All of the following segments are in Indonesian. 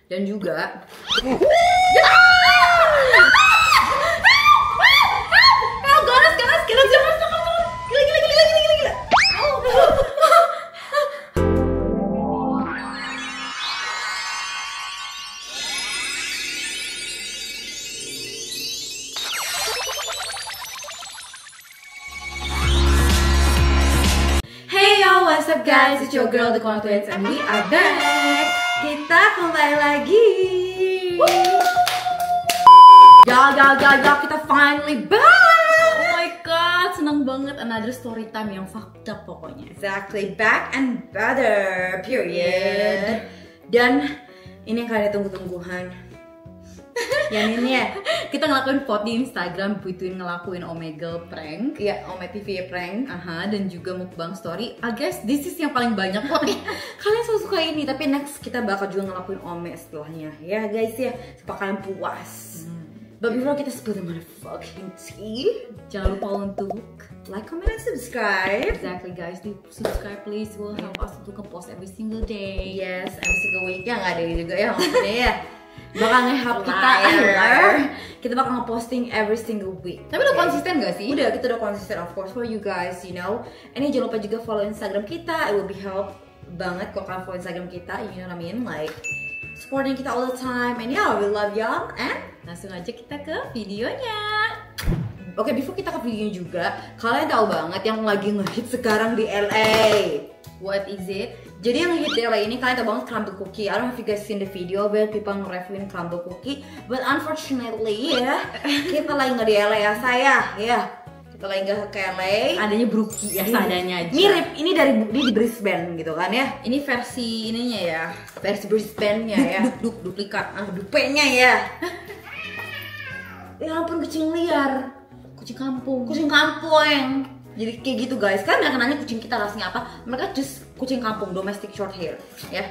Dan juga what's up guys, it's your girl The Confidence and we are back. Kita kembali lagi. Y'all, kita finally back. Oh my god, seneng banget, another story time yang fucked up pokoknya. Exactly, back and better, period. Dan ini yang kalian tunggu-tungguhan. Yang ini ya, kita ngelakuin vote di Instagram between ngelakuin Omegle prank, ya Ome TV prank, dan juga mukbang story. I guess this is yang paling banyak vote. Kalian selalu suka ini, tapi next kita bakal juga ngelakuin Ome setelahnya. Ya guys ya, supaya kalian puas. But before kita spill the motherfucking tea, jangan lupa untuk like, comment, and subscribe. Exactly guys, di subscribe please, will help us to post every single day. Yes, every single week ya, nggak ada juga ya maksudnya ya. Bakal nge-help kita, kita bakal nge-posting every single week. Tapi udah konsisten gak sih? Udah, kita udah konsisten of course for you guys, you know. And jangan lupa juga follow Instagram kita, it will be help banget kalau kalian follow Instagram kita, you know what I mean, like supporting kita all the time. And yeah, we love y'all. And langsung aja kita ke videonya. Oke, before kita ke videonya juga, kalian tahu banget yang lagi ngehit sekarang di LA. What is it? Jadi yang hit di LA ini kalian tahu banget crumble cookie. I don't know if you guys seen the video where people nge-reviewin crumble cookie, but unfortunately ya, kita lagi nggak di LA ya saya, ya. Kita lagi nggak ke LA. Adanya Brookie ya, seadanya aja. Mirip, ini dari di Brisbane gitu kan ya. Ini versi ininya ya, versi Brisbane-nya ya. Duplikat, dupenya ya. Ya ampun, kucing liar, kucing kampung, jadi kayak gitu guys. Kan nggak nanya kucing kita rasnya apa, mereka just kucing kampung, domestic short hair ya.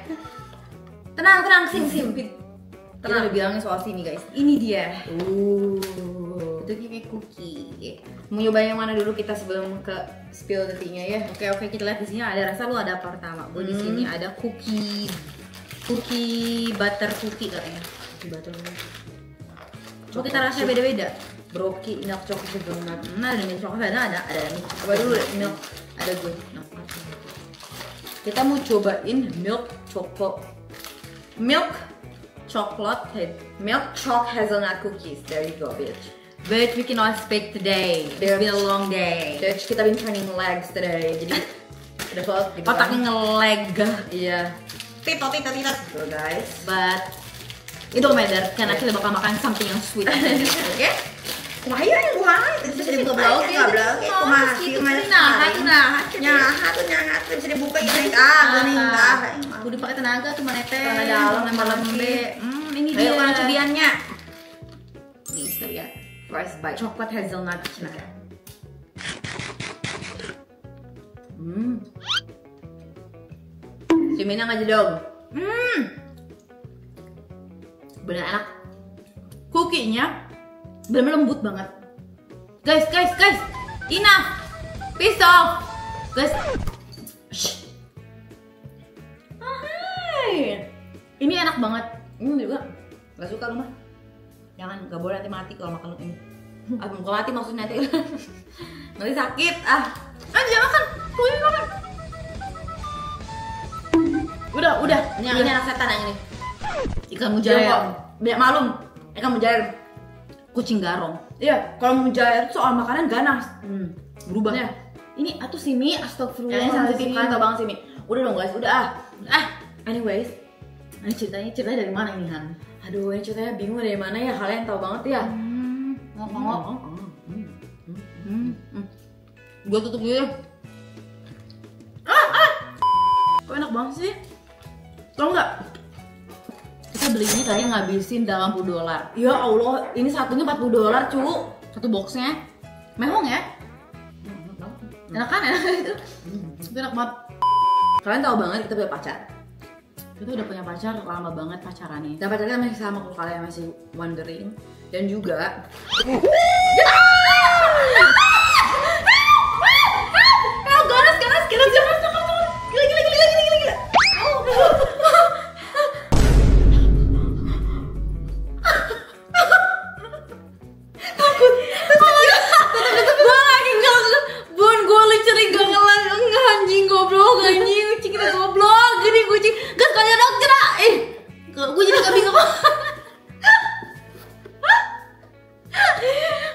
Tenang, sim. Kita udah bilangin soal sini guys. Ini dia. Itu kayak cookie. Mau nyobain yang mana dulu kita sebelum ke spill the tea-nya ya? Oke, kita lihat di sini ada rasa, lu ada pertama. Gue di sini ada cookie butter cookie katanya. Butter. Coba kita rasa beda-beda. Brookie, milk chocolate hazelnut. Ada milk chocolate, ada nih. Apa dulu milk? Ada gue. Kita mau cobain milk chocolate hazelnut cookies. There you go, bitch. But we cannot speak today. It's been a long day. Bitch, kita been training legs today. Jadi udah vote gitu. Otaknya nge-lag. Iya. Tito. So guys. But it don't matter karena kita bakal makan something yang sweet. Oke? Kumaha bisa dibuka blog ya. Kumaha bisa dibuka ya geuning dah. Kudu pakai tenaga tuh manete. Dalam lembe. Ini dia cobiannya. Bisa ya. First bite coklat hazelnut cina. Si Minang aja dong. Bener enak. Cookie-nya bener lembut banget. Guys. Enough. Peace off. Guys. Hai. Ini enak banget. Ini juga gak suka lu mah. Jangan, gak boleh nanti mati kalau makan ini. Bukan mati maksudnya nanti. Nanti sakit. Jangan makan. Ini makan. Udah. Ini anak setan yang ini. Ikan mujair. Banyak malum. Ikan mujair. Kucing garong. Iya, kalau mujair soal makanan ganas. Berubah. Ya. Ini atuh Simi, astagfirullah. Ini sensitif kan, tau banget Simi. Udah dong guys, udah Anyways, ini ceritanya dari mana ini Han? Aduh, ini ceritanya bingung dari mana ya, kalian tahu banget ya. Gua tutup dulu ya. Kok enak banget sih? Tau nggak? Kita belinya kayaknya ngabisin $80. Ya Allah, ini satunya $40 cu. Satu boxnya. Mehong ya? Enak kan? Enak itu. Itu enak banget. Kalian tahu banget kita punya pacar. Kita udah punya pacar lama banget pacarannya. Dan pacarnya masih sama kalau kalian masih wondering. Dan juga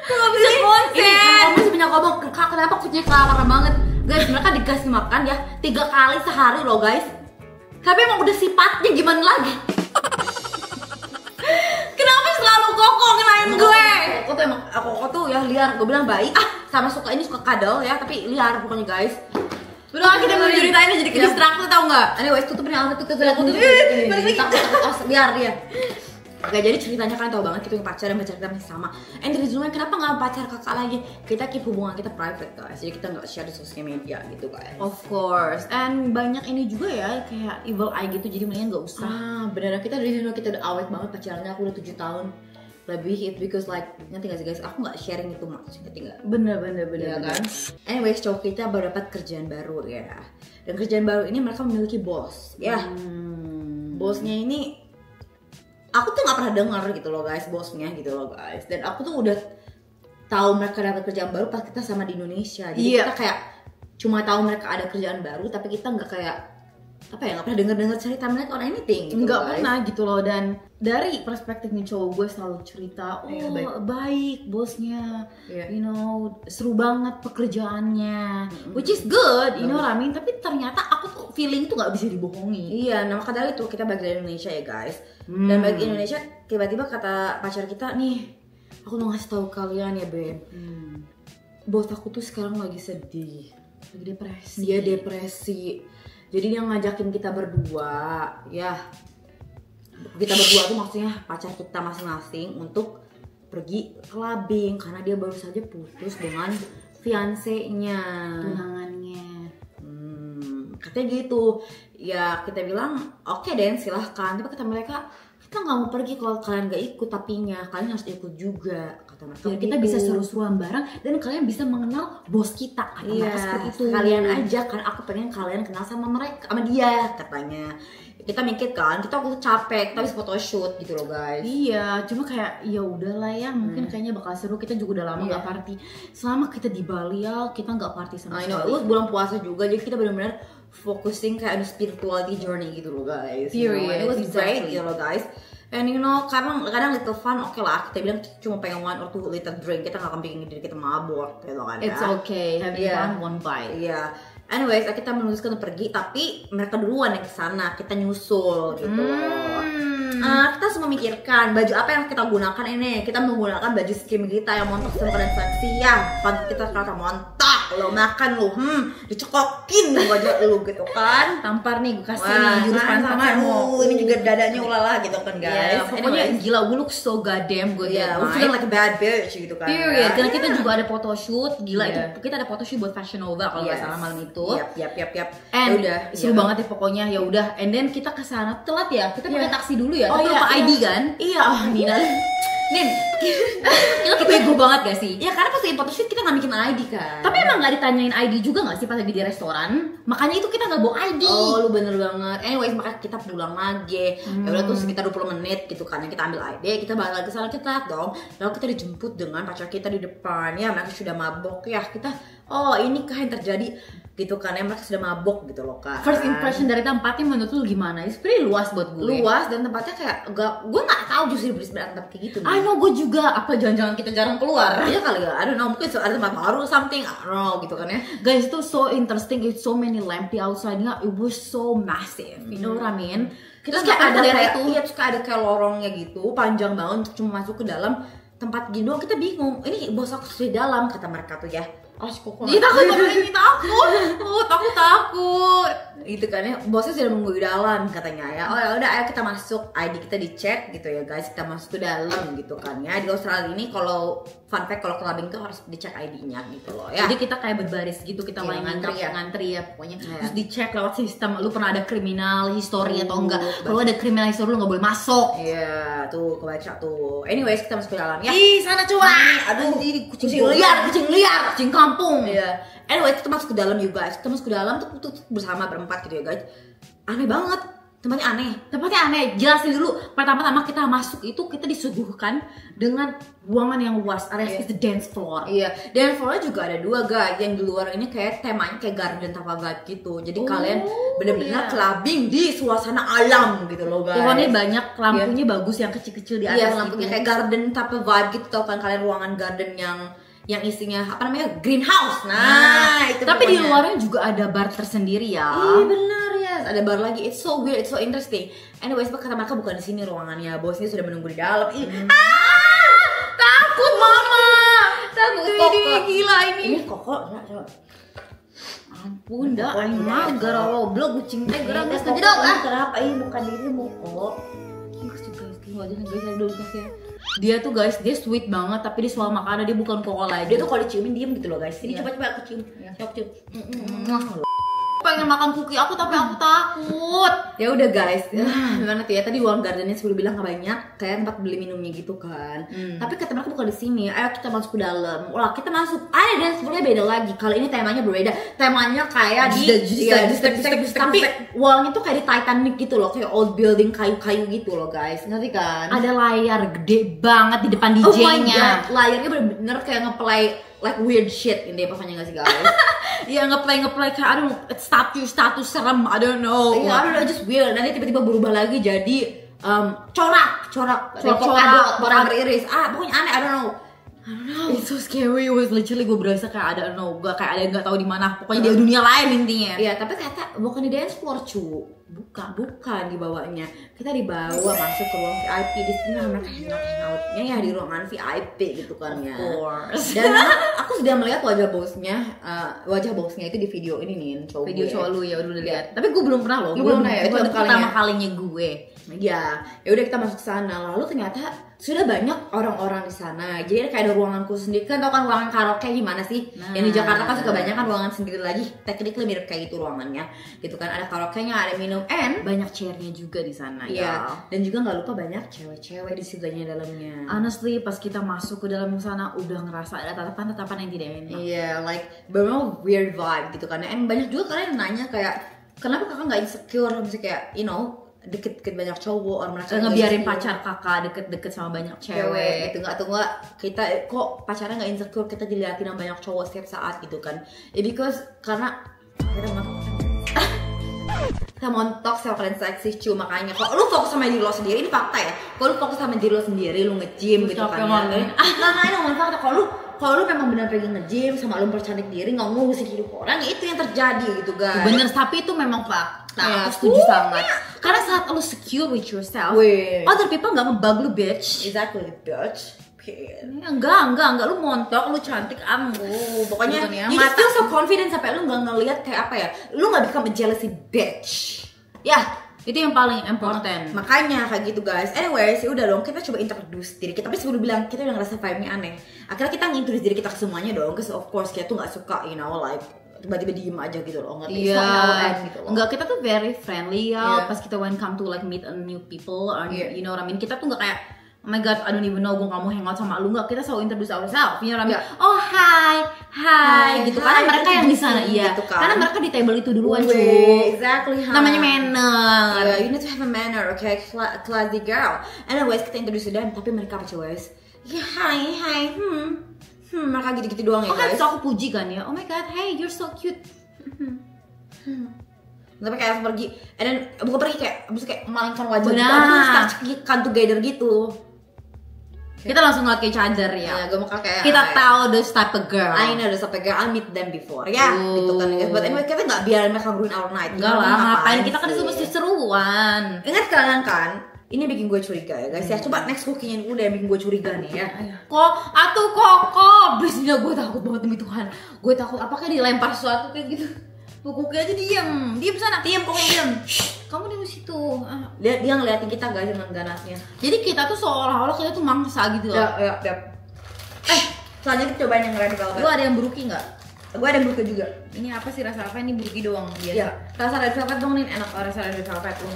Gak bisa konsen. Kamu masih banyak ngomong, Kak kenapa kucingnya kelaparan banget? Guys, mereka dikasih makan ya 3 kali sehari loh guys. Tapi emang udah sifatnya gimana lagi? Kenapa selalu Koko ngelain gue? Koko tuh emang, Koko tuh ya liar. Gue bilang baik, sama suka ini suka kadal ya, tapi liar pokoknya guys. Udah kita mau ceritain jadi ke distract tau nggak? Anyways, tutupin alat tutup biar dia. Oke, jadi ceritanya kalian tau banget kita yang pacar dan pacar kita masih sama. And the reason why kenapa nggak pacar kakak lagi? Kita keep hubungan kita private guys, jadi kita nggak share di sosial media gitu guys. Of course, and banyak ini juga ya kayak evil eye gitu, jadi mendingan nggak usah. Beneran kita dari dulu kita udah awet banget pacarannya, aku udah 7 tahun lebih. It because like nanti gak sih guys, aku nggak sharing itu much, ngerti nggak? Bener Ya kan. Anyways, cowok kita baru dapat kerjaan baru ya, dan kerjaan baru ini mereka memiliki bos ya. Bosnya ini aku tuh nggak pernah dengar gitu loh guys, bosnya gitu loh guys. Dan aku tuh udah tahu mereka dapat kerjaan baru pas kita sama di Indonesia. Jadi kita kayak cuma tahu mereka ada kerjaan baru, tapi kita nggak kayak apa ya, nggak pernah dengar cerita mereka on anything gitu, nggak pernah gitu loh. Dan dari perspektif nih cowok gue selalu cerita, baik bosnya, you know, seru banget pekerjaannya, which is good, you know what I mean. Tapi ternyata aku tuh feeling tuh nggak bisa dibohongi. Iya, nah maka dari itu kita balik dari Indonesia ya guys. Dan bagi Indonesia tiba-tiba kata pacar kita, nih aku mau ngasih tahu kalian ya Ben, bos aku tuh sekarang lagi sedih, lagi depresi. Dia depresi. Jadi dia ngajakin kita berdua, ya kita berdua tuh maksudnya pacar kita masing-masing untuk pergi clubbing karena dia baru saja putus dengan fiancé-nya, tunangannya. Katanya gitu. Ya kita bilang oke Den, silahkan. Tapi kata mereka kita nggak mau pergi kalau kalian gak ikut, tapinya kalian harus ikut juga, kata mereka. Biar kita bisa seru-seruan bareng dan kalian bisa mengenal bos kita, kata mereka seperti itu. Kalian aja kan, aku pengen kalian kenal sama mereka, sama dia katanya. Kita mikir kan, kita waktu capek, kita habis photoshoot gitu loh guys. Iya, cuma kayak ya udahlah ya, mungkin kayaknya bakal seru. Kita juga udah lama nggak party. Selama kita di Bali ya, kita nggak party sama sekali. Lu bulan puasa juga, jadi kita benar-benar focusing kayak ada spirituality journey gitu loh guys. Period. It was great gitu loh guys. And you know, kadang little fun oke lah. Kita bilang cuma pengen 1 or 2 little drink, kita nggak akan bikin diri kita mabok gitu kan ya. It's okay, having fun one bite. Iya. Anyways, kita memutuskan untuk pergi, tapi mereka duluan yang kesana, kita nyusul gitu loh. Kita harus memikirkan baju apa yang kita gunakan ini. Kita menggunakan baju skim kita yang montok dan seksi ya. Pantat kita ternyata montok, lo makan lo, dicekokin wajah lo gitu kan. Tampar nih, gue kasih nih jurus sama ini juga dadanya ulala gitu kan guys. Pokoknya gila, we look so goddamn good. Yeah, we feel like a bad bitch gitu kan. Period. Karena kita juga ada photoshoot, gila itu kita ada photoshoot buat Fashion Nova kalau nggak salah malam itu. Yap. And udah seru banget ya pokoknya. Ya udah, and then kita kesana telat ya. Kita pakai taksi dulu ya. Oh iya, ID kan? Iya. Nina. Nin, kita bego banget gak sih? Ya karena pas di photoshoot kita nggak bikin ID kan. Tapi emang nggak ditanyain ID juga nggak sih pas lagi di restoran? Makanya itu kita nggak bawa ID. Oh, lu bener banget. Anyways, makanya kita pulang lagi. Ya udah tuh sekitar 20 menit gitu kan. Kita ambil ID, kita balik lagi ke sana, kita dong. Lalu kita dijemput dengan pacar kita di depan. Ya mereka sudah mabok ya. Kita, oh ini kah yang terjadi gitu kan, ya mereka sudah mabok gitu loh kak. First impression dari tempatnya menurut lu gimana? It's pretty luas buat gue. Luas dan tempatnya kayak gue nggak tahu justru di tempat kayak gitu. I know, gue juga. Apa jangan-jangan kita jarang keluar? Iya kali ya. I don't know, mungkin ada tempat baru something. I don't know gitu kan ya. Guys, itu so interesting. It's so many lampy outside-nya. It was so massive. You know what I mean? Terus kayak ada kayak itu, ya terus kayak ada kayak lorongnya gitu, panjang banget untuk cuma masuk ke dalam tempat gitu. Kita bingung. Ini bos aku di dalam kata mereka tuh ya. Ini takut. Gitu kan ya, bosnya sudah menunggu di dalam katanya ya. Oh ya udah, ayo kita masuk, ID kita dicek gitu ya guys, kita masuk ke dalam gitu kan ya. Di Australia ini kalau fun fact, kalau clubbing tuh harus dicek ID-nya gitu loh ya. Jadi kita kayak berbaris gitu, kita mulai ngantri ya pokoknya. Terus dicek lewat sistem, lu pernah ada criminal history atau enggak. Kalau ada criminal history lu nggak boleh masuk. Iya, tuh kebaca tuh. Anyways, kita masuk ke dalam ya. Ih, sana coba. Aduh, ini kucing liar, kucing kampung. Iya. Anyway, kita masuk ke dalam you guys. Kita masuk ke dalam tuh bersama berempat gitu ya guys. Aneh banget. Tempatnya aneh. Jelasin dulu. Pertama-tama kita masuk itu kita disuguhkan dengan ruangan yang luas. Area is the dance floor. Iya. Dance floornya juga ada 2 guys. Yang di luar ini kayak temanya kayak garden tanpa guide gitu. Jadi kalian benar-benar clubbing di suasana alam gitu loh guys. Pohonnya banyak, lampunya bagus yang kecil-kecil di atas. Iya, lampunya kayak garden tanpa vibe gitu. Tau kan kalian ruangan garden yang isinya apa namanya greenhouse. Nah itu. Tapi di luarnya juga ada bar tersendiri ya. Iya benar ya. Ada bar lagi. It's so weird, it's so interesting. Anyways, kata mereka bukan di sini ruangannya. Bosnya sudah menunggu di dalam. Takut mama. Takut Ini gila ini. Ini Koko. Ampun dah, aing mah gara goblok kucing teh gara geus Koko, kejedot ah. kenapa ini bukan dirimu kok? Dia tuh guys, dia sweet banget tapi dia selalu makan dia bukan koko lagi. Dia tuh kalau diciumin diem gitu loh guys. Ini coba aku cium. Aku cium. Pengen makan cookie aku tapi aku takut. Ya udah guys, gimana tuh ya, tadi uang gardennya sebelum bilang gak banyak, kayak tempat beli minumnya gitu kan. Tapi kata mereka bukan di sini. Ayo kita masuk ke dalam. Wah kita masuk. Ada dan sebenarnya beda lagi. Kali ini temanya berbeda. Temanya kayak tapi wallnya tuh kayak di Titanic gitu loh, kayak old building kayu-kayu gitu loh guys. Ngerti kan? Ada layar gede banget di depan DJ-nya. Oh my god, layarnya bener-bener kayak nge-play like weird shit ini pokoknya gak sih guys? Iya nge-play kayak I don't know, status serem, I don't know. Iya, I don't know, just weird. Nanti tiba-tiba berubah lagi jadi corak warna beriris. Pokoknya aneh, I don't know. It's so scary. It was literally gue berasa kayak ada kayak ada yang nggak tahu di mana. Pokoknya di dunia lain intinya. Iya, tapi kata bukan di dance floor bukan dibawanya. Kita dibawa masuk ke ruang VIP. Di sini mereka hangoutnya ya di ruangan VIP gitu kan ya. Of course. Dan aku sudah melihat wajah bosnya itu di video ini nih, video cowok lu ya udah lihat. Tapi gue belum pernah loh. Gue belum pernah ya. Itu pertama kalinya gue. Ya udah kita masuk ke sana. Lalu ternyata sudah banyak orang-orang di sana. Jadi kayak ada ruangan khusus sendiri. Kan tau kan ruangan karaoke gimana sih? Yang di Jakarta kan suka banyak kan ruangan sendiri lagi. Technically mirip kayak gitu ruangannya. Gitu kan, ada karaoke-nya, ada minum, and banyak chairnya juga di sana ya. Dan juga nggak lupa banyak cewek-cewek di sebelahnya dalamnya. Honestly, pas kita masuk ke dalam sana udah ngerasa ada tatapan-tatapan yang tidak enak. Iya, like bener weird vibe gitu kan. And banyak juga kalian nanya kayak kenapa kakak nggak insecure, misalnya kayak deket-deket banyak cowok, orang mereka ngebiarin pacar kakak deket-deket sama banyak cewek gitu, nggak kita kok pacarnya nggak insecure, kita dilihatin sama banyak cowok setiap saat gitu kan. Because karena kita montok sama kalian seksi cu, makanya kok lu fokus sama diri lo sendiri, ini fakta ya. Kalau lu fokus sama diri lo sendiri, lu nge-gym gitu kan ya. Ini ngomong fakta. Kalau lu memang benar pengen nge-gym sama lu mempercantik diri, nggak ngurusin hidup orang, ya itu yang terjadi gitu guys. Bener, tapi itu memang fakta. Aku setuju sangat. Karena saat lu secure with yourself, other people nggak ngebug lu bitch. Exactly bitch. Enggak, lu montok, lu cantik, pokoknya you feel so confident sampai lu nggak ngelihat kayak apa ya, lu nggak become a jealousy bitch. Ya, itu yang paling important. Makanya kayak gitu guys. Anyways, udah dong, kita coba introduce diri kita. Tapi sebelum bilang kita udah ngerasa vibe-nya aneh, akhirnya kita ngintroduce diri kita ke semuanya dong. Because of course kita tuh nggak suka, like tiba-tiba diem aja gitu loh, ngerti? Gitu loh. Enggak, kita tuh very friendly ya. Pas kita come to like meet a new people, you know what I mean? Kita tuh nggak kayak oh my god, I don't even know, gue gak mau hangout sama lu. Nggak, kita selalu introduce ourselves, you know what I mean? Oh hi gitu. Karena mereka yang di sana, gitu kan? Karena mereka di table itu duluan cuy. Exactly. Namanya manner. You need to have a manner, okay? Classy girl. Anyways, kita introduce them, tapi mereka apa cuy? Ya hi. Mereka gitu-gitu doang ya guys. Kan aku puji kan ya. Oh my god, hey you're so cute. Tapi kayak pergi, bukan pergi kayak, kayak memalingkan wajah gitu, start come together gitu. Kita langsung ngeliat kayak cadar ya. Gue mau kayak kita tahu those type of girl. I know those type of girl. I meet them before. Gitu kan guys. But anyway, kita nggak biarin mereka ruin our night. Enggak lah, ngapain? Kita kan disuruh seruan. Ingat kalian kan? Ini bikin gue curiga ya guys ya. Coba next cooking-nya dulu deh yang bikin gue curiga nih ya. Kok, bismillah, gue takut banget demi Tuhan. Gue takut apakah dilempar sesuatu kayak gitu. Kuki aja diam sana, diam. Kamu di situ. Dia ngeliatin kita guys dengan ganasnya. Jadi kita tuh seolah-olah kita tuh mangsa gitu loh. Ya. Selanjutnya kita cobain yang red velvet. Lu ada yang beruki nggak? Gue ada yang beruki juga. Ini apa sih rasa apa? Ini beruki doang biasa. Ya, rasa red velvet dong nih, enak rasa red velvet tuh.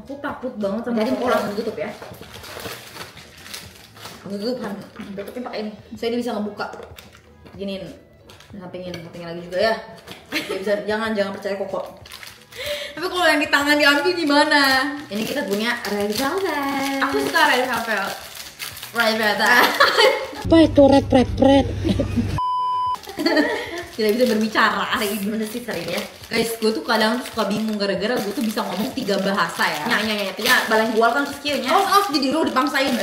Aku takut banget sama jadi mau langsung tutup ya. Tutup kan. Tutupin pakai ini. Saya ini bisa ngebuka. Giniin. Sampingin lagi juga ya. Bisa jangan percaya Koko. Tapi kalau yang di tangan diambil gimana? Ini kita punya red velvet. Aku suka red velvet. Red velvet. Apa itu red red? Tidak bisa berbicara. Gimana sih sering ya? Guys, gue tuh kadang suka bingung gara-gara gue tuh bisa ngomong 3 bahasa ya. Nya, bilingual kan skill-nya. Oh, jadi lu dipangsain.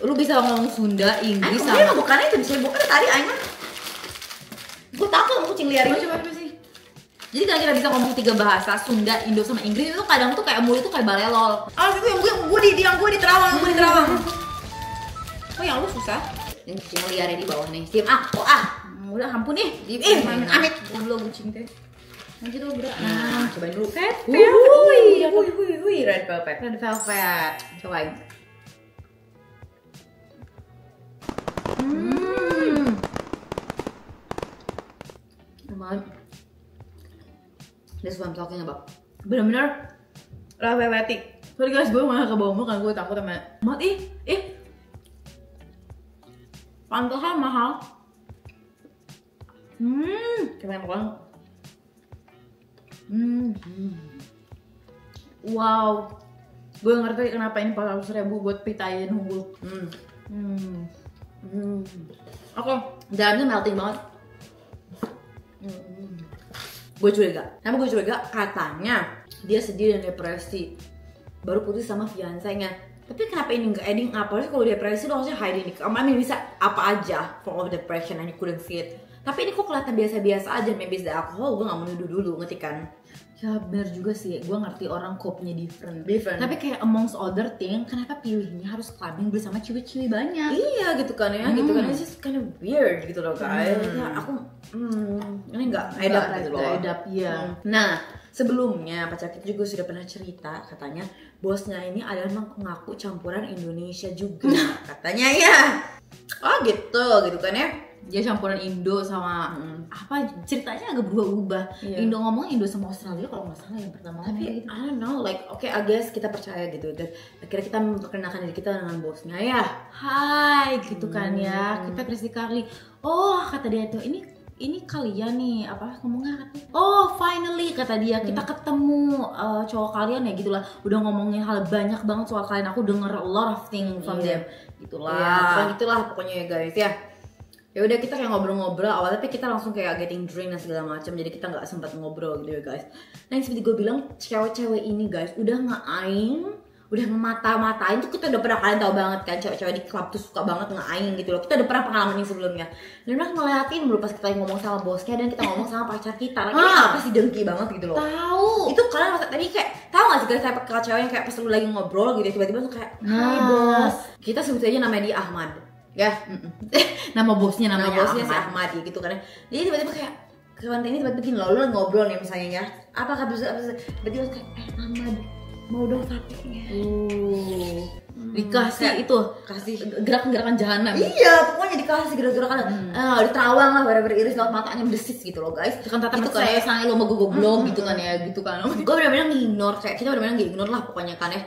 Lu bisa ngomong Sunda, Inggris sama. Bukannya itu bisa bukan tadi Aina. Gue takut sama kucing liar ini. Coba sih. Jadi kan kita bisa ngomong 3 bahasa, Sunda, Indo sama Inggris itu kadang tuh kayak mulut tuh kayak balelol. Itu yang gue di Terawang, Oh yang lu susah. Ini kucing liarnya di bawah nih. Diam Udah ampun nih. Amit. Lu kucing teh. Nanti tuh berat. Nah, cobain dulu. Wih, red velvet. Red velvet. Cobain. Lumayan. This one I'm talking about. Bener-bener velvetik. Sorry guys, gue malah ke bawah kan gue takut sama pantasnya mahal. Keren banget. Wow. Gue ngerti kenapa ini 400.000 buat pita ayam unggul. Oke, dalamnya melting banget. Gue curiga. Kenapa gue curiga? Katanya dia sedih dan depresi. Baru putus sama fiancenya. Tapi kenapa ini nggak ending apa sih? Kalau depresi lo harusnya hide ini. Bisa apa aja for of depression and you couldn't see it. Tapi ini kok kelihatan biasa-biasa aja. Maybe it's the alcohol. Gue nggak mau nuduh dulu, ngerti kan? Ya bener juga sih, gue ngerti orang cope-nya different. Tapi kayak amongst other thing, kenapa pilihnya harus clubbing bersama cewek-cewek banyak? Iya gitu kan ya, gitu kan. It's just kind of weird gitu loh guys. Aku, ini nggak edap gitu loh. Edap, ya. Nah, sebelumnya pacar kita juga sudah pernah cerita, katanya bosnya ini adalah mengaku campuran Indonesia juga. Katanya ya. Oh gitu kan ya. Dia campuran Indo sama apa ceritanya agak berubah-ubah. Indo ngomong Indo sama Australia kalau nggak salah yang pertama. Tapi I don't know, like I guess kita percaya gitu. Dan akhirnya kita memperkenalkan diri kita dengan bosnya ya. Hai gitu kan ya. Kita Christy Carly. Oh kata dia tuh ini kalian nih apa ngomongnya katanya. Oh finally kata dia kita ketemu cowok kalian ya gitulah. Udah ngomongin hal banyak banget soal kalian. Aku denger a lot of things from them. Gitulah. Pokoknya ya guys ya. Ya udah kita kayak ngobrol-ngobrol awal tapi kita langsung kayak getting drink dan segala macam jadi kita nggak sempat ngobrol gitu ya guys. Nah yang seperti gue bilang cewek-cewek ini guys udah nge-aing, udah ngemata-matain tuh kita udah pernah, kalian tahu banget kan cewek-cewek di klub tuh suka banget nge-aing gitu loh. Kita udah pernah pengalaman ini sebelumnya. Dan mereka ngeliatin dulu pas kita ngomong sama bosnya dan kita ngomong sama pacar kita. Ini apa sih dengki banget gitu loh. Tahu. Itu kalian tadi kayak tahu gak sih guys kayak cewek yang kayak pas lu lagi ngobrol gitu tiba-tiba tuh kayak hai bos. Kita sebut aja namanya dia Ahmad. Ya, nama bosnya si Ahmad ya gitu kan. Jadi tiba-tiba kayak kawan ini tiba-tiba begini loh, lu ngobrol nih misalnya ya. Apa tiba-tiba kayak Ahmad mau dong tapenya. Dikasih itu kasih gerakan-gerakan jahanam. Iya, pokoknya dikasih gerakan-gerakan. Diterawang lah, bara-bara iris laut matanya mendesis gitu loh guys. Kan tata itu kayak sange lo mau goblok gitu kan ya, gitu kan. Gue benar-benar ngignore, kayak kita benar-benar ngignore lah pokoknya kan ya.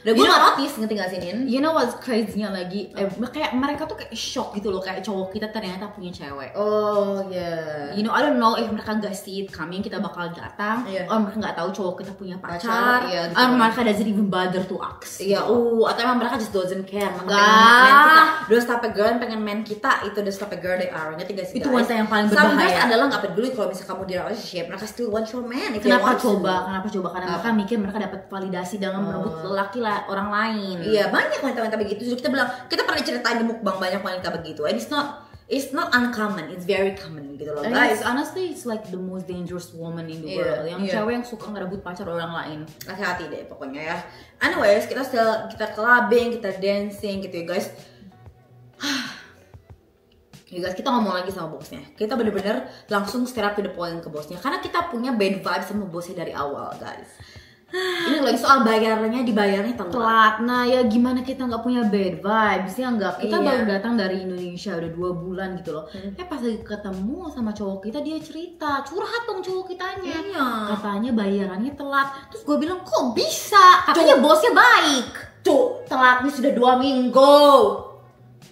Dan gue gak notice, ngerti gak sih Nin? You know what's crazy-nya lagi? Kayak mereka tuh kayak shock gitu loh. Kayak cowok kita ternyata punya cewek. Oh yeah. You know, I don't know if mereka gak see it coming kita bakal datang. Or mereka gak tahu cowok kita punya pacar. Gitu or mereka doesn't even bother to ask. Iya, atau emang mereka just doesn't care. Enggak. Udah stop a girl pengen main kita, itu udah stop a girl they are. Ngerti gak sih guys? Itu wanita yang paling berbahaya. Some guys adalah gak peduli kalau misalnya kamu di relationship. Mereka still want your man. Kenapa coba? Karena mereka mikir mereka dapat validasi dengan merebut lelaki orang lain. Iya banyak wanita-wanita begitu. Jadi kita bilang kita pernah ceritain di mukbang banyak wanita begitu. And it's not uncommon, it's very common gitu loh guys. Honestly, it's like the most dangerous woman in the world. Yang cewek yang suka ngerebut pacar orang lain. Hati-hati deh pokoknya ya. Anyways, kita clubbing, kita dancing gitu ya guys. Ya guys, kita ngomong lagi sama bosnya. Kita bener-bener langsung straight to the point ke bosnya. Karena kita punya bad vibes sama bosnya dari awal guys. Ini lagi soal dibayarnya telat. Nah ya gimana kita nggak punya bad vibes ya nggak? Kita baru datang dari Indonesia udah 2 bulan gitu loh. Pas lagi ketemu sama cowok kita dia cerita curhat dong cowok kitanya. Katanya bayarannya telat. Terus gue bilang kok bisa? Katanya bosnya baik. Telatnya sudah 2 minggu.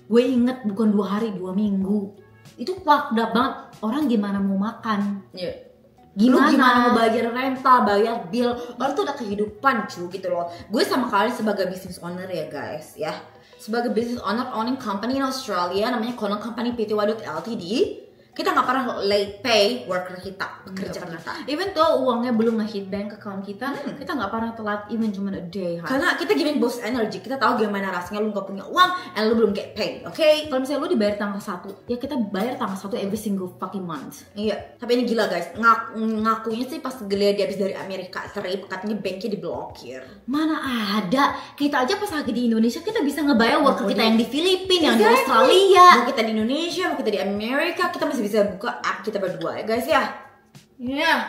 Gue inget bukan 2 hari 2 minggu. Itu fucked up banget. Orang gimana mau makan? Gimana? Lu gimana mau bayar rental, bayar bill, orang tuh udah kehidupan cu gitu loh. Gue sama kalian sebagai business owner ya guys ya, sebagai business owner owning company in Australia namanya Konon Company Pty Ltd, kita nggak pernah late pay worker kita, pekerja kita. Even though uangnya belum nge-hit bank account kita, kita nggak pernah telat even cuma a day. Karena kita giving boss energy, kita tahu gimana rasanya lu nggak punya uang and lu belum get paid, oke? Kalau misalnya lu dibayar tanggal 1, ya kita bayar tanggal 1 every single fucking month. Iya, tapi ini gila guys, ngakunya sih pas geliat dia habis dari Amerika trip, katanya banknya diblokir. Mana ada, kita aja pas lagi di Indonesia kita bisa ngebayar worker kita yang di Filipina, yang di Australia. Mau kita di Indonesia, mau kita di Amerika, kita masih bisa buka app kita berdua ya guys ya. Iya.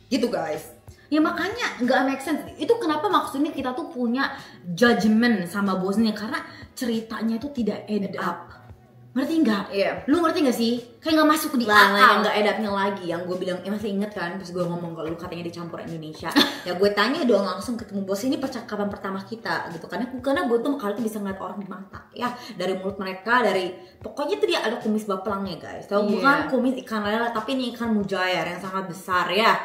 Gitu guys. Ya makanya nggak make sense. Itu kenapa maksudnya kita tuh punya judgement sama bosnya, karena ceritanya tuh tidak add up. Ngerti nggak? Iya. Lu ngerti nggak sih? Kayak nggak masuk di Yang akal. nggak edapnya lagi, yang gue bilang, masih inget kan pas gue ngomong kalau lu katanya dicampur Indonesia. Ya gue tanya dong langsung ketemu bos, ini percakapan pertama kita gitu, karena gue tuh kali itu bisa ngeliat orang di mata ya, dari mulut mereka, dari pokoknya tuh dia ada kumis bapelangnya guys, tau bukan kumis ikan lele tapi ini ikan mujair yang sangat besar ya,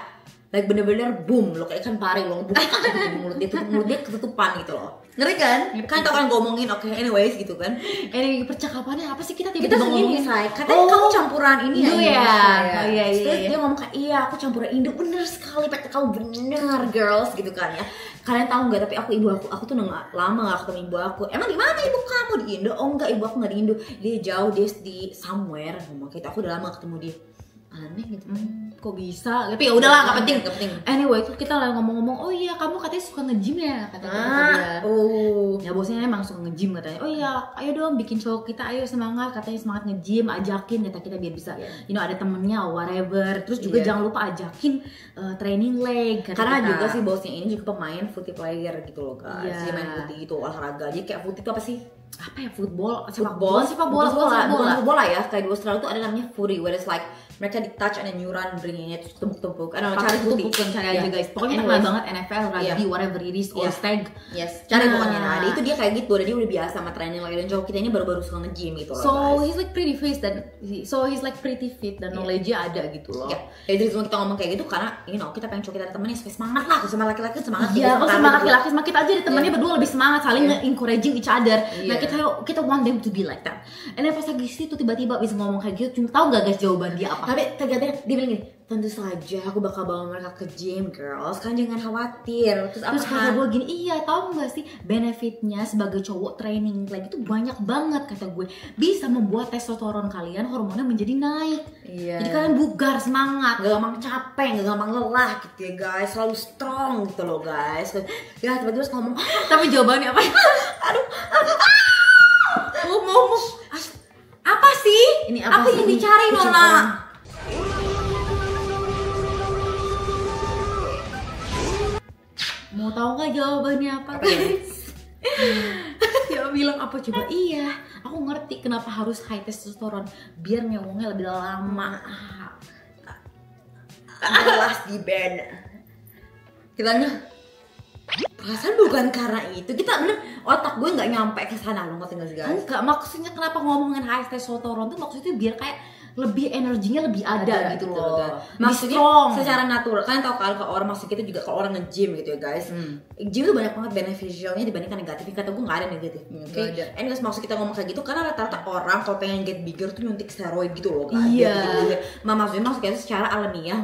like bener-bener boom, lo kayak ikan pari lo buka di mulut dia ketutupan gitu loh. Ngeri kan? Kan tau kan ngomongin oke, anyways gitu kan. Ini percakapannya apa sih kita Kita tiba-tiba ngomongin? ngomongin katanya kamu campuran ini Indo ya. Indonesia. Oh, iya. Terus dia ngomong kayak iya aku campuran Indo, bener sekali Pet, kamu bener girls gitu kan ya. Kalian tahu nggak, tapi ibu aku tuh nggak lama nggak ketemu ibu aku. Emang di mana ibu kamu, di Indo? Oh enggak, ibu aku nggak di Indo, dia jauh, dia di somewhere. Ngomong gitu, aku udah lama ketemu dia. Aneh gitu. Kok bisa? Tapi ya udahlah, nggak penting. Nggak penting. Anyway, itu kita lagi ngomong-ngomong, oh iya kamu katanya suka nge-gym ya, kata dia. Ya bosnya emang suka nge-gym katanya. Oh iya, ayo dong bikin cowok kita, ayo semangat, katanya semangat nge-gym, ajakin kata kita biar bisa, you know, ada temennya whatever. Terus juga jangan lupa ajakin training leg. Karena kita juga sih bosnya ini juga pemain footy player gitu loh guys. Dia main footy gitu, olahraga. Jadi kayak footy itu apa sih? Apa ya, football, sepak Bola bola. ya, kayak di Australia tuh ada namanya footy, where it's like mereka di touch and then you run bringing it tumpuk-tumpuk. Cari footy, cari aja guys. Pokoknya kita kenal banget NFL, rugby, whatever it is, all stag. Cari pokoknya. Nah, itu dia kayak gitu, dia udah biasa sama training lagi, dan cowok kita ini baru-baru suka nge-gym gitu loh. So he's like pretty fit dan knowledge-nya ada gitu loh. Jadi kita ngomong kayak gitu karena you know, kita pengen cowok kita ada temennya supaya semangat lah, sama laki-laki semangat. Iya, kalau sama laki-laki sama kita aja temennya berdua lebih semangat, saling encouraging each other. Nah, kita want them to be like that. And then pas lagi situ tiba-tiba bisa ngomong kayak gitu, cuma tahu gak guys jawaban dia apa? Tapi ternyata dia bilang gini, tentu saja aku bakal bawa mereka ke gym girls, kan jangan khawatir. Terus kata gue gini, iya tahu gak sih benefitnya sebagai cowok training leg itu banyak banget, kata gue, bisa membuat testosteron kalian hormonnya menjadi naik. Jadi kalian bugar, semangat, gak gampang capek, gak gampang lelah gitu ya guys, selalu strong gitu loh guys. Ya tiba-tiba ngomong, tapi jawabannya apa? ngomong apa sih? Ini apa yang dicari Nona? Mau tahu nggak jawabannya apa guys? Dia bilang apa coba? Iya, aku ngerti kenapa harus high testosteron, biar nyawangnya lebih lama. Last di band. Kitanya perasaan bukan karena itu, kita bener otak gue nggak nyampe ke sana, lo ngerti nggak sih guys? Enggak, maksudnya kenapa ngomongin high testosteron tuh maksudnya biar kayak lebih energinya lebih ada gitu loh. Maksudnya secara natural. Kalian tahu kalau orang maksud kita juga kalau orang nge-gym gitu ya guys. Gym tuh banyak banget beneficialnya dibandingkan negatifnya. Kata gue nggak ada negatifnya. Oke. And guys, maksud kita ngomong kayak gitu karena rata-rata orang kalau pengen get bigger tuh nyuntik steroid gitu loh kan. Iya. Maksud kita secara alamiah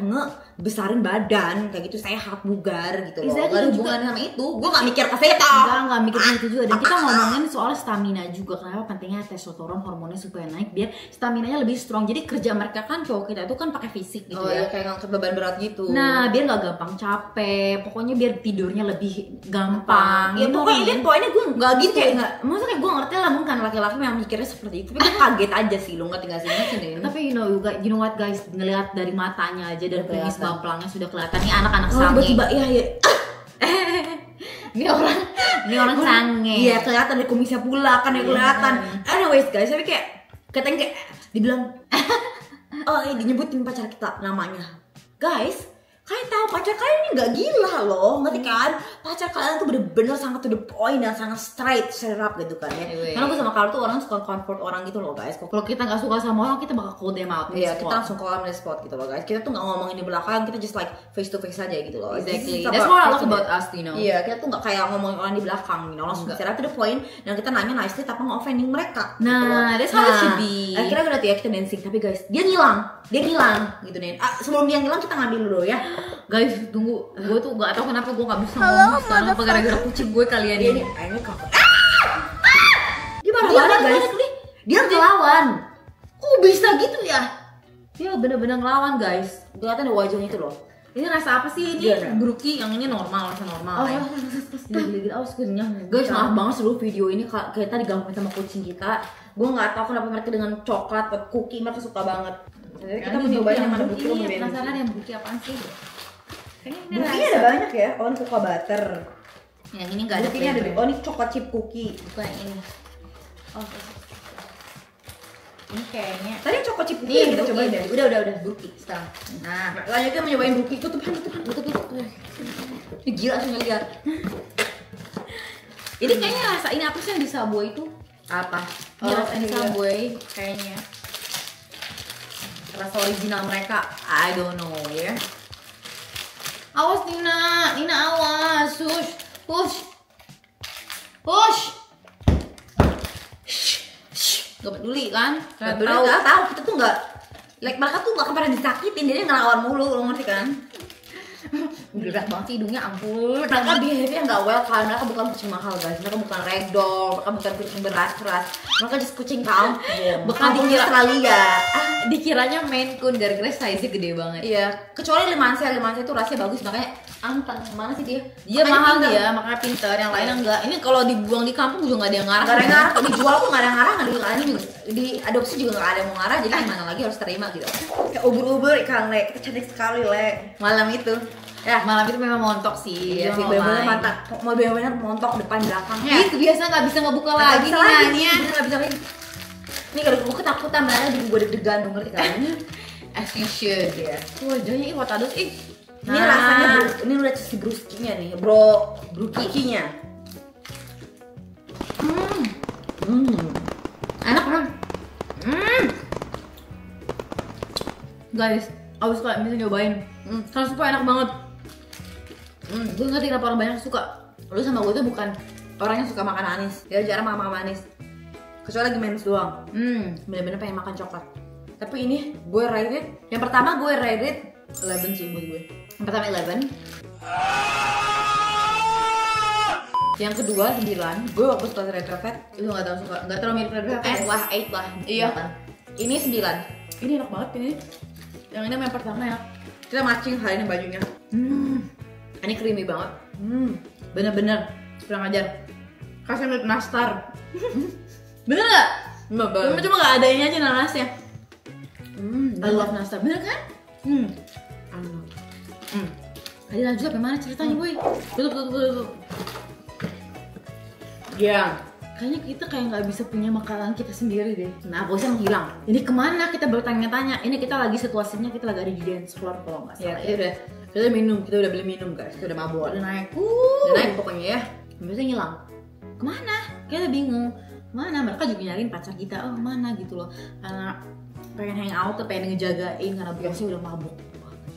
besarin badan kayak gitu, sehat, bugar gitu loh. Exactly, gak ada hubungan sama itu. Gue gak mikir ke situ. Enggak mikir itu juga. Dan kita ngomongin soal stamina juga. Kenapa pentingnya testosteron hormonnya supaya naik biar staminanya lebih strong. Jadi kerja mereka kan cowok kita itu kan pakai fisik gitu ya. Kayak ngangkat beban berat gitu. Nah, biar nggak gampang capek. Pokoknya biar tidurnya lebih gampang. Ya pokoknya gue nggak gitu ya. Maksudnya gue ngerti lah mungkin laki-laki memang mikirnya seperti itu. Tapi gue kaget aja sih, lo ngerti nggak sih? Tapi you know what guys, ngelihat dari matanya aja, dari kumis bapelangnya sudah kelihatan nih anak-anak sange. Tiba-tiba iya. Ini orang sange. Iya, kelihatan dari kumisnya pula kan ya kelihatan. Anyways guys, tapi kayak katanya kayak dibilang oh ini nyebutin pacar kita namanya. Guys, kalian tahu pacar kalian ini nggak gila loh, ngerti kan? Pacar kalian tuh bener-bener sangat to the point dan sangat straight up gitu kan ya. Karena gue sama Carlo tuh orang suka comfort orang gitu loh guys. Kalau kita nggak suka sama orang, kita bakal call them out. Iya, kita langsung call them the spot gitu loh guys. Kita tuh nggak ngomongin di belakang, kita just like face to face aja gitu loh. Exactly. That's what I love about us, you know. Iya, kita tuh nggak kayak ngomongin orang di belakang, you know, langsung secara to the point dan kita nanya nicely tanpa nge-offending mereka. Nah, that's how it should be. Akhirnya berarti ya kita dancing, tapi guys, dia ngilang gitu nih. Sebelum dia ngilang kita ngambil dulu ya. Guys, tunggu, gue tuh gak tau kenapa gue gak bisa ngomong sekarang apa gara-gara kucing gue kalian ini. Ini kakak. Dia marah guys. Dia ngelawan. Kok bisa gitu ya? Dia bener-bener ngelawan guys. Kelihatan ada wajahnya itu loh. Ini rasa apa sih ini? Bruki yang ini normal, rasa normal. Gila-gila, guys, maaf banget seluruh video ini kita digangguin sama kucing kita. Gue nggak tahu kenapa mereka dengan coklat atau cookie mereka suka banget. Jadi kita mau nyobain yang mana Bruki. Ini penasaran yang Bruki apaan sih? Bruki ada banyak ya. Oh, ini cocoa butter. Yang ini nggak ada. Ini ada. Oh, ini coklat chip cookie. Bukan yang ini. Oh, ini kayaknya. Tadi coklat chip cookie kita cobain deh. Udah Bruki sekarang. Nah, lanjutnya mau nyobain Bruki. Tutup. Ini gila sih ngeliat. Ini kayaknya rasa ini apa sih yang di Subway itu? Apa? Ini rasa di Subway kayaknya. Rasa original mereka, I don't know ya. Awas Nina awas, push. Gak peduli kan? Gak tahu kita tuh nggak, like mereka tuh nggak pernah disakitin, jadi ngelawan mulu, lo ngerti kan? Berat banget sih hidungnya, ampun. Mereka behavior nggak well kan, mereka bukan kucing mahal guys, mereka bukan ragdoll, mereka bukan kucing beras-beras, mereka just kucing kampung, bukan di Australia. Dikiranya Maine Coon gara-gara size-nya gede banget. Iya, kecuali Limansia itu rasanya bagus, makanya antang mana sih dia? Dia mahal dia, makanya pinter. Yang lainnya enggak. Ini kalau dibuang di kampung juga nggak ada yang ngarah. Nggak ada yang ngarah, kalau dijual pun nggak ada yang ngarah, di adopsi juga nggak ada yang mau ngarah, jadi gimana lagi harus terima gitu. Kayak ubur-ubur ikan le, kita cantik sekali le malam itu. Ya, malam itu memang montok sih. Iya sih, bener-bener mantap. Mau bener-bener montok depan belakangnya. Itu biasa nggak bisa ngebuka lagi nih. Nggak bisa lagi. Ini kalau gue ketakutan banget, gue deg-degan dong, ngerti kan? As you should ya. Wajahnya ini watados ini rasanya ini udah si bruskinya nih, brukinya. Enak kan? Guys, aku suka bisa nyobain. Karena suka enak banget. Gue ngerti kenapa orang banyak suka. Lu sama gue tuh bukan orang yang suka makan anis. Dia jarang makan manis. Kecuali lagi mens doang. Bener-bener pengen makan coklat. Tapi ini gue rated. Yang pertama gue rated 11 sih buat gue. Yang pertama 11. Yang kedua 9. Gue waktu setelah Red Velvet itu nggak terlalu mirip Red Velvet. 8 lah. Iya. Ini 9. Ini enak banget ini. Yang ini yang pertama ya. Kita matching hari ini bajunya. Ini creamy banget. Bener-bener kurang ajar. Kasih milk nastar. Bener nggak? Cuma nggak ada ini aja nanasnya. I love nastar. Bener kan? Tadi lanjut sampai mana ceritanya boy? Tutup. Ya. Kayaknya kita kayak nggak bisa punya makanan kita sendiri deh. Nah, bosnya menghilang. Ini kemana? Kita bertanya-tanya. Ini kita lagi situasinya kita lagi ada di dance floor kalau nggak salah. Ya, kita udah beli minum guys. Kita udah mabuk. Udah naik. Udah naik pokoknya ya. Biasanya ngilang. Kemana? Kita bingung. Mana? Mereka juga nyariin pacar kita. Oh mana gitu loh. Karena pengen hang out, pengen ngejagain karena bosnya udah mabuk.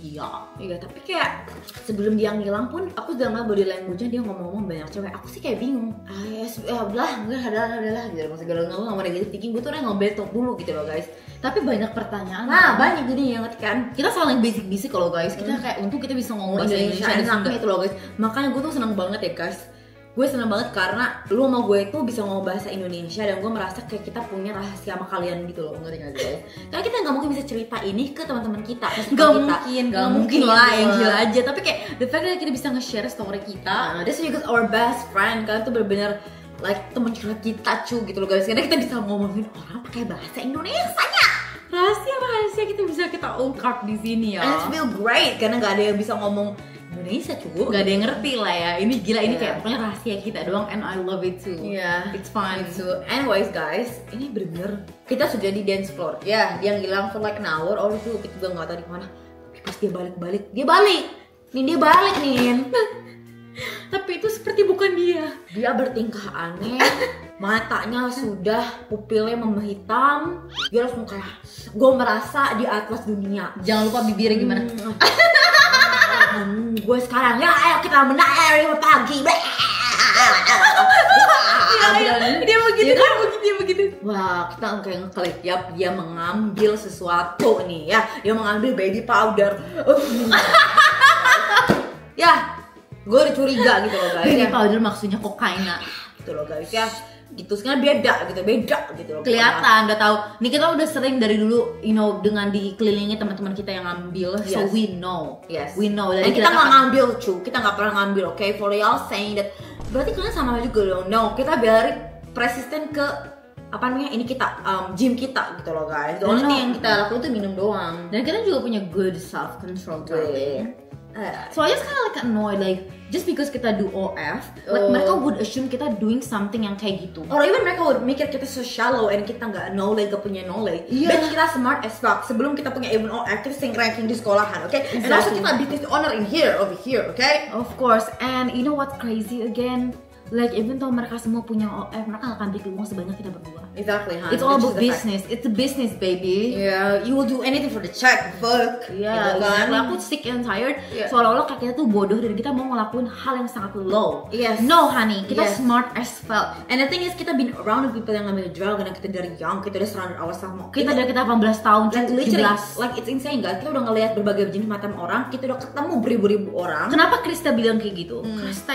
Iya, tapi kayak sebelum dia ngilang pun aku udah ngeliat body language-nya dia ngomong-ngomong banyak cewek. Aku sih kayak bingung. Udahlah gitu. Maksudnya kalau nggak mau negatif thinking, gue tuh udah ngobetok dulu gitu loh guys. Tapi banyak pertanyaan. Nah, banyak jadi yang ngerti kan. Kita saling basic kalau guys. Kita kayak untung kita bisa ngomong bahasa Indonesia enaknya itu loh guys. Makanya gue tuh seneng banget ya guys. Gue seneng banget karena lu sama gue itu bisa ngomong bahasa Indonesia dan gue merasa kayak kita punya rahasia sama kalian gitu loh, ngerti gak guys? Karena kita nggak mungkin bisa cerita ini ke teman-teman kita, nggak mungkin lah yang gila aja. Tapi kayak the fact that kita bisa nge-share story kita, that's because our best friend, kalian tuh bener-bener like teman curhat kita gitu loh guys. Karena kita bisa ngomongin orang pakai bahasa Indonesianya. Rahasia kita bisa kita ungkap di sini ya. And it feel great karena nggak ada yang bisa ngomong Indonesia cuy, gak ada yang ngerti lah ya. Ini gila, ini kayak pokoknya rahasia kita doang. And I love it too. It's fun too. Anyways guys, ini bener-bener kita sudah di dance floor. Ya, yang hilang for like an hour. Oh itu kita juga nggak tahu di mana. Tapi Terus dia balik nih dia balik nih. Tapi itu seperti bukan dia. Dia bertingkah aneh, matanya sudah pupilnya menghitam. Dia langsung kayak, gue merasa di atlas dunia. Jangan lupa bibirnya gimana? Gue sekarang ya, ayo kita menang 5 pagi. Dia begitu. Wah, kita kayak ngeklik ya, dia mengambil sesuatu nih ya. Dia mengambil baby powder. Ya, gue udah curiga gitu loh guys. Baby powder maksudnya kokaina. Gitu loh guys ya. Gitu sekarang beda gitu loh. Kelihatan, udah tahu. Nih kita udah sering dari dulu, dengan dikelilingi teman-teman kita yang ngambil, so we know. Yes. We know. Dan kita nggak ngambil, kita nggak pernah ngambil, okay? For y'all saying that, berarti kalian sama juga dong. No, kita biarin persisten ke ini kita gym kita gitu loh guys. The only thing yang kita lakukan itu minum doang. Dan kita juga punya good self control. Soalnya sekarang like annoyed, like just because kita do OF, like mereka would assume kita doing something yang kayak gitu. Or even mereka would mikir kita so shallow and kita nggak knowledge, gak punya knowledge. Yeah. Dan kita smart as fuck. Sebelum kita punya even OF, kita sering ranking di sekolahan, okay? Exactly. And also kita business owner over here, okay? Of course. And you know what's crazy again? Like even though mereka semua punya OF, mereka gak akan bikin uang sebanyak kita berdua. Exactly, huh? It's all about business. It's a business, baby. Yeah, you will do anything for the check, fuck. Yeah, gitu kan? aku sick and tired. Seolah-olah kita tuh bodoh dan kita mau ngelakuin hal yang sangat low. Yes. No, honey, kita smart as fuck. And the thing is, kita been around with people yang ngambil drug, dan kita dari young, kita udah surrounded ourselves. Kita dari kita 18 tahun, like literally, like it's insane guys. Kita udah ngelihat berbagai jenis macam orang, kita udah ketemu beribu-ribu orang. Kenapa Krista bilang kayak gitu? Krista.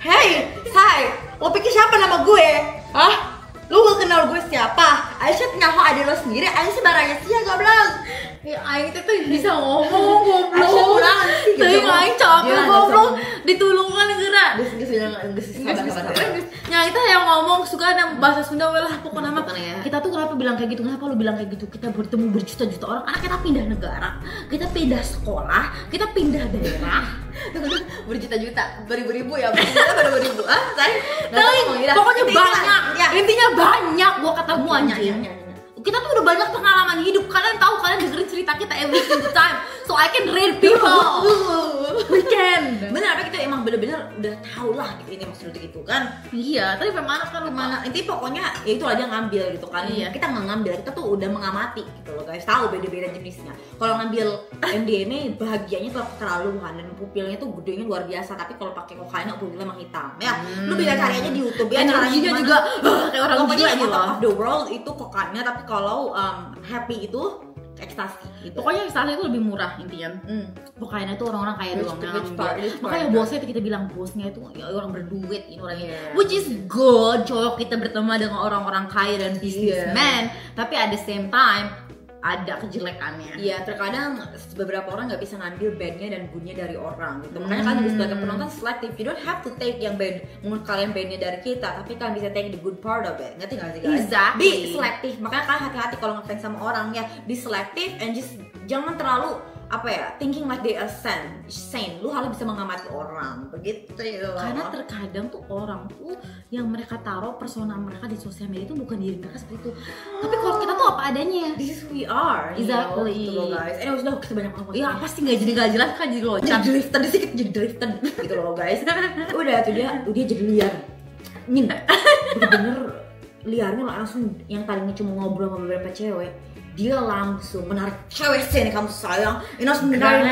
Hey, Say, lo pikir siapa nama gue? Hah? Lu gak kenal gue siapa? Aisyah punya hak ada lo sendiri, Aisyah barangnya sih ya goblok. Ya Aing tuh bisa ngomong goblok. Aisyah kurang sih gitu. Tapi Aing capek goblok. Ditulungan gerak. Nah, kita yang ngomong suka ada bahasa Sunda lah pokoknya nama. Kita tuh kenapa bilang kayak gitu? Kenapa lu bilang kayak gitu? Kita bertemu berjuta-juta orang karena kita pindah negara, kita pindah sekolah, kita pindah daerah. Berjuta-juta, beribu-ribu ya, beribu-ribu. Pokoknya banyak. Intinya banyak gua ketemu anjing. Kita tuh udah banyak pengalaman hidup. Kalian tahu, kalian dengerin cerita kita every single time. So I can read people. We can. Benar, apa kita emang bener-bener udah tahu lah gitu ini maksudnya gitu kan. Iya, tapi mana kan mana. Intinya pokoknya ya itu aja ngambil gitu kan. Iya. Kita nggak ngambil, kita tuh udah mengamati gitu loh guys. Tahu beda-beda jenisnya. Kalau ngambil MDMA bahagianya tuh keterlaluan dan pupilnya tuh gedenya luar biasa. Tapi kalau pakai kokaina pupilnya emang hitam. Ya, lu bisa cari aja di YouTube ya. Energinya juga kayak orang gila gitu loh. Of the world itu kokaina, tapi kalau happy itu ekstasi gitu. Pokoknya ekstasi itu lebih murah intinya. Kokaina itu orang-orang kaya doang yang ambil. Makanya bosnya itu kita bilang bosnya itu ya orang berduit ini orangnya. Which is good, cowok kita berteman dengan orang-orang kaya dan businessman. Tapi at the same time ada kejelekannya. Iya, terkadang beberapa orang nggak bisa ngambil bandnya dan goodnya dari orang gitu. Makanya kalian sebagai penonton selektif. You don't have to take yang band, menurut kalian bandnya dari kita, tapi kalian bisa take the good part of it. Ngerti nggak sih guys? Exactly. Be selektif. Makanya kalian hati-hati kalau ngefans sama orang ya. Be selektif and just jangan terlalu thinking like they are sane. Lu harus bisa mengamati orang, begitu ya. Karena terkadang tuh orang tuh yang mereka taruh persona mereka di sosial media itu bukan diri mereka seperti itu. Tapi kalau kita tuh apa adanya. This is who we are. Exactly. Gitu loh guys. Sudah kita banyak ngomong. Ya apa sih nggak jelas kan jadi loncat. Jadi drifter sedikit jadi drifter gitu loh guys. Udah tuh dia jadi liar. Bener-bener liarnya langsung yang tadinya cuma ngobrol sama beberapa cewek. Dia langsung menarik cewek sini kamu sayang, ini harus menarik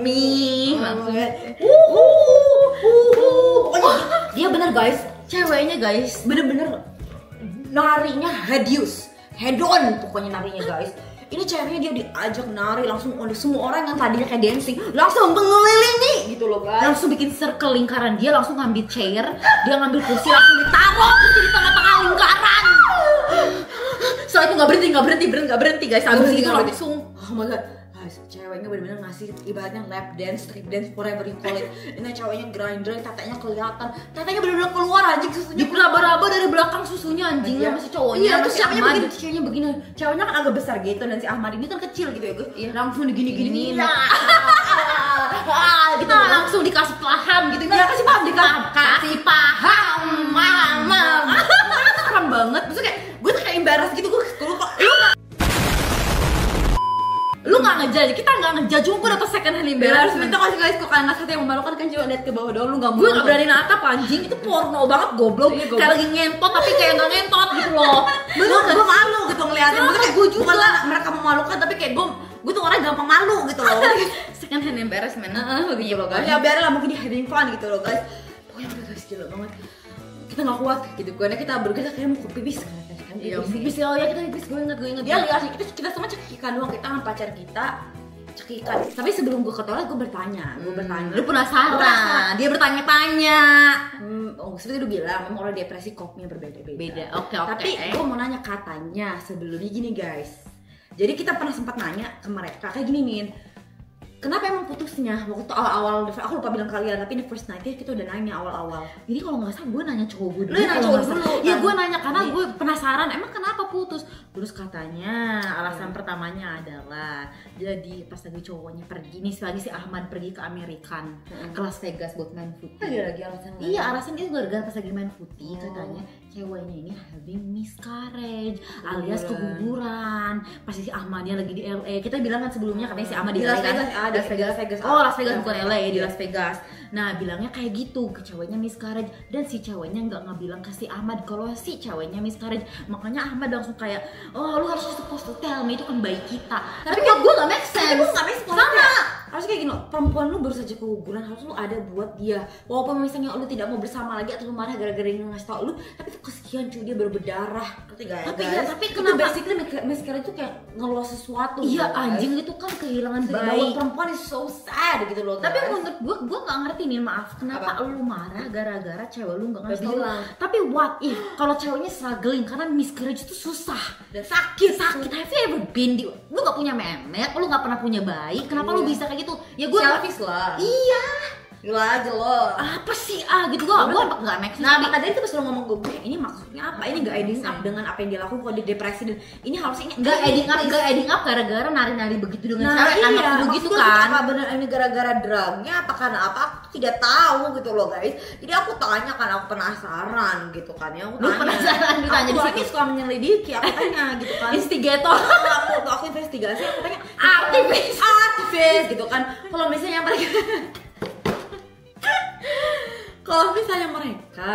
me. Pokoknya dia bener guys, ceweknya guys bener-bener narinya head on pokoknya narinya guys. Ini ceweknya dia diajak nari langsung oleh semua orang yang tadinya kayak dancing langsung mengelilingi gitu loh guys. Langsung bikin circle lingkaran, dia langsung ngambil chair, dia ngambil kursi langsung ditaruh di tengah-tengah lingkaran. So itu nggak berhenti guys. Abis itu langsung, oh my god, guys, ceweknya benar-benar ngasih ibaratnya lap dance, street dance, whatever you call it. Ini ceweknya grinder, tatanya kelihatan, tatanya benar-benar keluar anjing susunya. Diperaba-raba dari belakang susunya anjing, masih cowoknya. Iya, terus ceweknya begini, ceweknya kan agak besar gitu dan si Ahmad ini kan kecil gitu ya guys. Iya, langsung digini-gini. Kita langsung dikasih paham gitu. Ya kasih paham, kasih paham, mama. Serem banget, maksudnya kayak gue tuh kayak embarrass gitu, lu nggak ngejar, kita embarrassment. Kita kasih guys, kok kalian satu yang memalukan kan cuma lihat ke bawah doang, lu nggak mau. Gue nggak berani natap anjing, itu porno banget goblok. Kayak lagi ngentot tapi kayak nggak ngentot gitu loh. Gue malu gitu ngeliatin. Sama gue juga. Bukan mereka memalukan tapi kayak gue tuh orang gampang malu gitu loh. Second hand embarrassment. Begitu loh guys. Ya biarin lah, mungkin dia having fun gitu loh guys. Pokoknya guys gila banget. Kita nggak kuat gitu, karena kita berdua kayak mau pipis kan. Iya, pipis ya, kita pipis, gue inget. Dia lihat sih, kita semua cekikan doang, kita sama pacar kita cekikan. Tapi sebelum gue ke toilet gue bertanya, lu penasaran? Dia bertanya-tanya. Seperti lu bilang, memang orang depresi koknya berbeda-beda. Oke. Tapi gue mau nanya, katanya sebelumnya gini guys. Jadi kita pernah sempat nanya ke mereka kayak gini nih. Kenapa emang putusnya waktu awal-awal? Aku lupa bilang kalian, tapi ini first night kita udah nanya awal-awal. Jadi kalau nggak salah gue nanya cowok gue dulu. Lu nanya cowok dulu. Iya, gue nanya karena gue penasaran emang kenapa putus. Terus katanya alasan pertamanya adalah jadi pas lagi cowoknya pergi nih, lagi si Ahmad pergi ke Amerikan, ke Las Vegas buat main footy. Lagi alasan. Iya, alasan itu gara-gara pas lagi main footy katanya ceweknya ini having miscarriage alias keguguran. Pas si Ahmadnya lagi di LA. Kita bilang kan sebelumnya katanya si Ahmad di Las Vegas. Las Vegas. Oh, Las Vegas bukan LA, di Las Vegas. Nah, bilangnya kayak gitu, ke ceweknya miscarriage, dan si ceweknya nggak bilang ke si Ahmad kalau si ceweknya miscarriage. Makanya Ahmad langsung kayak, oh lu harus supposed to tell me, itu kan baik kita. Tapi buat gue nggak make sense. Gue nggak make sense. Sama. Harus kayak gini, perempuan lu baru saja keguguran, harus lu ada buat dia. Walaupun misalnya lu tidak mau bersama lagi atau lu marah gara-gara yang ngasih tau lu, tapi itu kesian cuy, dia baru berdarah. Tapi kenapa basically miscarriage itu kayak ngeluh sesuatu. Iya anjing, itu kan kehilangan bayi. Perempuan is so sad gitu loh. Tapi menurut gue nggak ngerti nih, maaf, kenapa lu marah gara-gara cewek lu nggak ngasih tau. Tapi what if kalau ceweknya struggling karena miscarriage itu susah dan sakit. Have you ever been lu nggak punya memek, lu nggak pernah punya bayi, kenapa lu bisa kayak gitu? Ya gue selfish lah. Iya. Gila aja lo. Apa sih gitu gue nggak make sense. Nah makanya itu pas lo ngomong gue ini maksudnya apa? Ini nggak ending up dengan apa yang dia lakukan kalau dia depresi, dan ini harusnya nggak ending up gara-gara nari-nari begitu dengan cewek anak begitu kan? Apa benar ini gara-gara drugnya? Apa karena apa? Aku tidak tahu gitu loh guys. Jadi aku tanya kan, aku penasaran gitu kan ya. Lu penasaran ditanya di situ, suka menyelidiki, aku tanya gitu kan. Instigator. Aku investigasi, aku tanya aktivis gitu kan. Kalau misalnya mereka kalau misalnya mereka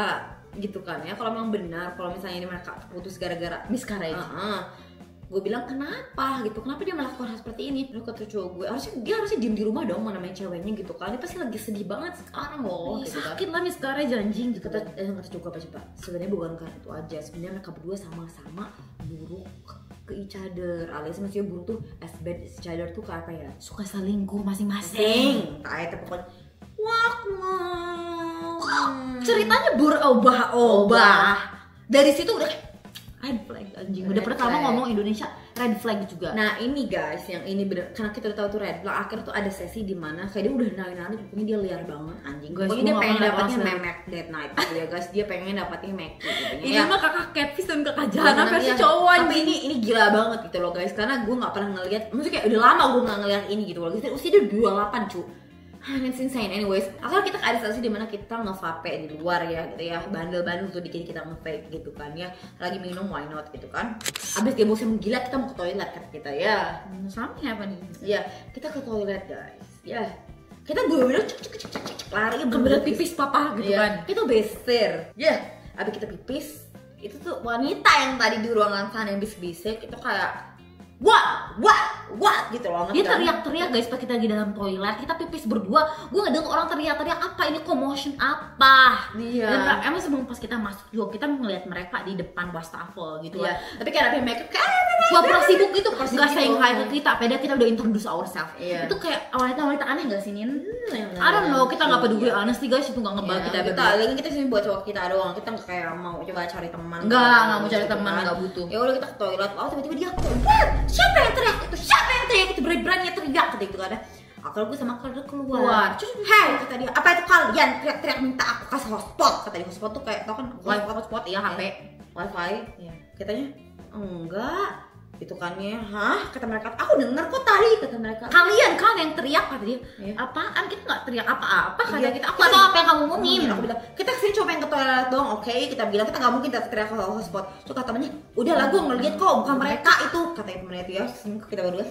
gitu kan ya, kalau memang benar kalau misalnya ini mereka putus gara-gara miscarriage, gue bilang kenapa dia melakukan hal seperti ini. Lu kata cowok gue dia harusnya diem di rumah dong, mana main ceweknya gitu kan. Dia pasti lagi sedih banget sekarang loh gitu kan. Sakit lah miscarriage anjing gitu. Kata cowok gue apa sih pak, sebenarnya bukan karena itu aja, sebenarnya mereka berdua sama-sama buruk ke each other, alias maksudnya buruk tuh as bad as each other tuh kayak apa ya, suka selingkuh masing-masing. Kayak pokoknya ceritanya berubah-ubah. Dari situ udah kayak red flag anjing. Udah pertama ngomong Indonesia red flag juga. Nah ini guys, yang ini bener, karena kita udah tahu tuh red flag. Akhirnya tuh ada sesi di mana kayak dia udah nari-nari, pokoknya dia liar banget anjing. Pokoknya dia pengen dapetin memek that night gitu ya guys. Dia pengen dapetin memek gitu. Ini mah kakak catfish dan kakak jahanam versi cowok. Tapi ini gila banget gitu loh guys, karena gue nggak pernah ngeliat. Maksudnya kayak udah lama gue nggak ngeliat ini gitu loh. Usia dia 28 cu. It's insane. Anyways, akhirnya kita ada sesi dimana kita nge-vape di luar ya gitu ya, bandel-bandel tuh dikit kita nge-vape gitu kan ya, lagi minum why not gitu kan. Abis dia bosan menggila kita mau ke toilet kan kita ya. Sama apa nih? Ya kita ke toilet guys. Ya kita bener-bener lari bener pipis papa gitu ya, kan. Kita beser. Ya abis kita pipis itu tuh wanita yang tadi di ruangan sana yang bisik-bisik itu kayak what gitu loh. Dia teriak-teriak guys pas kita lagi dalam toilet, kita pipis berdua, gue nggak dengar orang teriak-teriak apa, ini commotion apa. Iya. Dan emang sebelum pas kita masuk juga kita ngeliat mereka di depan wastafel gitu ya. kan. Tapi kayak ada makeup kayak pura-pura sibuk gitu, nggak saying hi ke kita, padahal kita udah introduce ourselves. Iya. Itu kayak wanita-wanita aneh nggak sih Nin? I don't know, kita nggak peduli honestly guys, itu nggak ngebal kita. Kita sini buat cowok kita doang, kita nggak kayak mau coba cari teman. Nggak mau cari teman, nggak butuh. Ya udah kita ke toilet, tiba-tiba dia siapa yang teriak itu berani teriak gitu kan. Kalau gue sama Kalda keluar. Hei kata dia, apa itu kalian teriak-teriak minta aku kasih hotspot? Kata dia hotspot tuh kayak tau kan wifi hotspot ya, HP wifi. Katanya enggak itu kan ya, kata mereka, aku denger kok tadi, kata mereka kalian kan yang teriak, kata dia. Apaan, kita nggak teriak apa-apa, kata kita, aku tahu apa yang kamu ngomongin. Aku bilang, kita kesini cuma pengen ke toilet doang, oke? Kita bilang, kita nggak mungkin teriak ke hotspot. Terus kata temennya, udahlah gue ngeliat kok, bukan mereka itu, katanya temennya itu ya. Kita berdua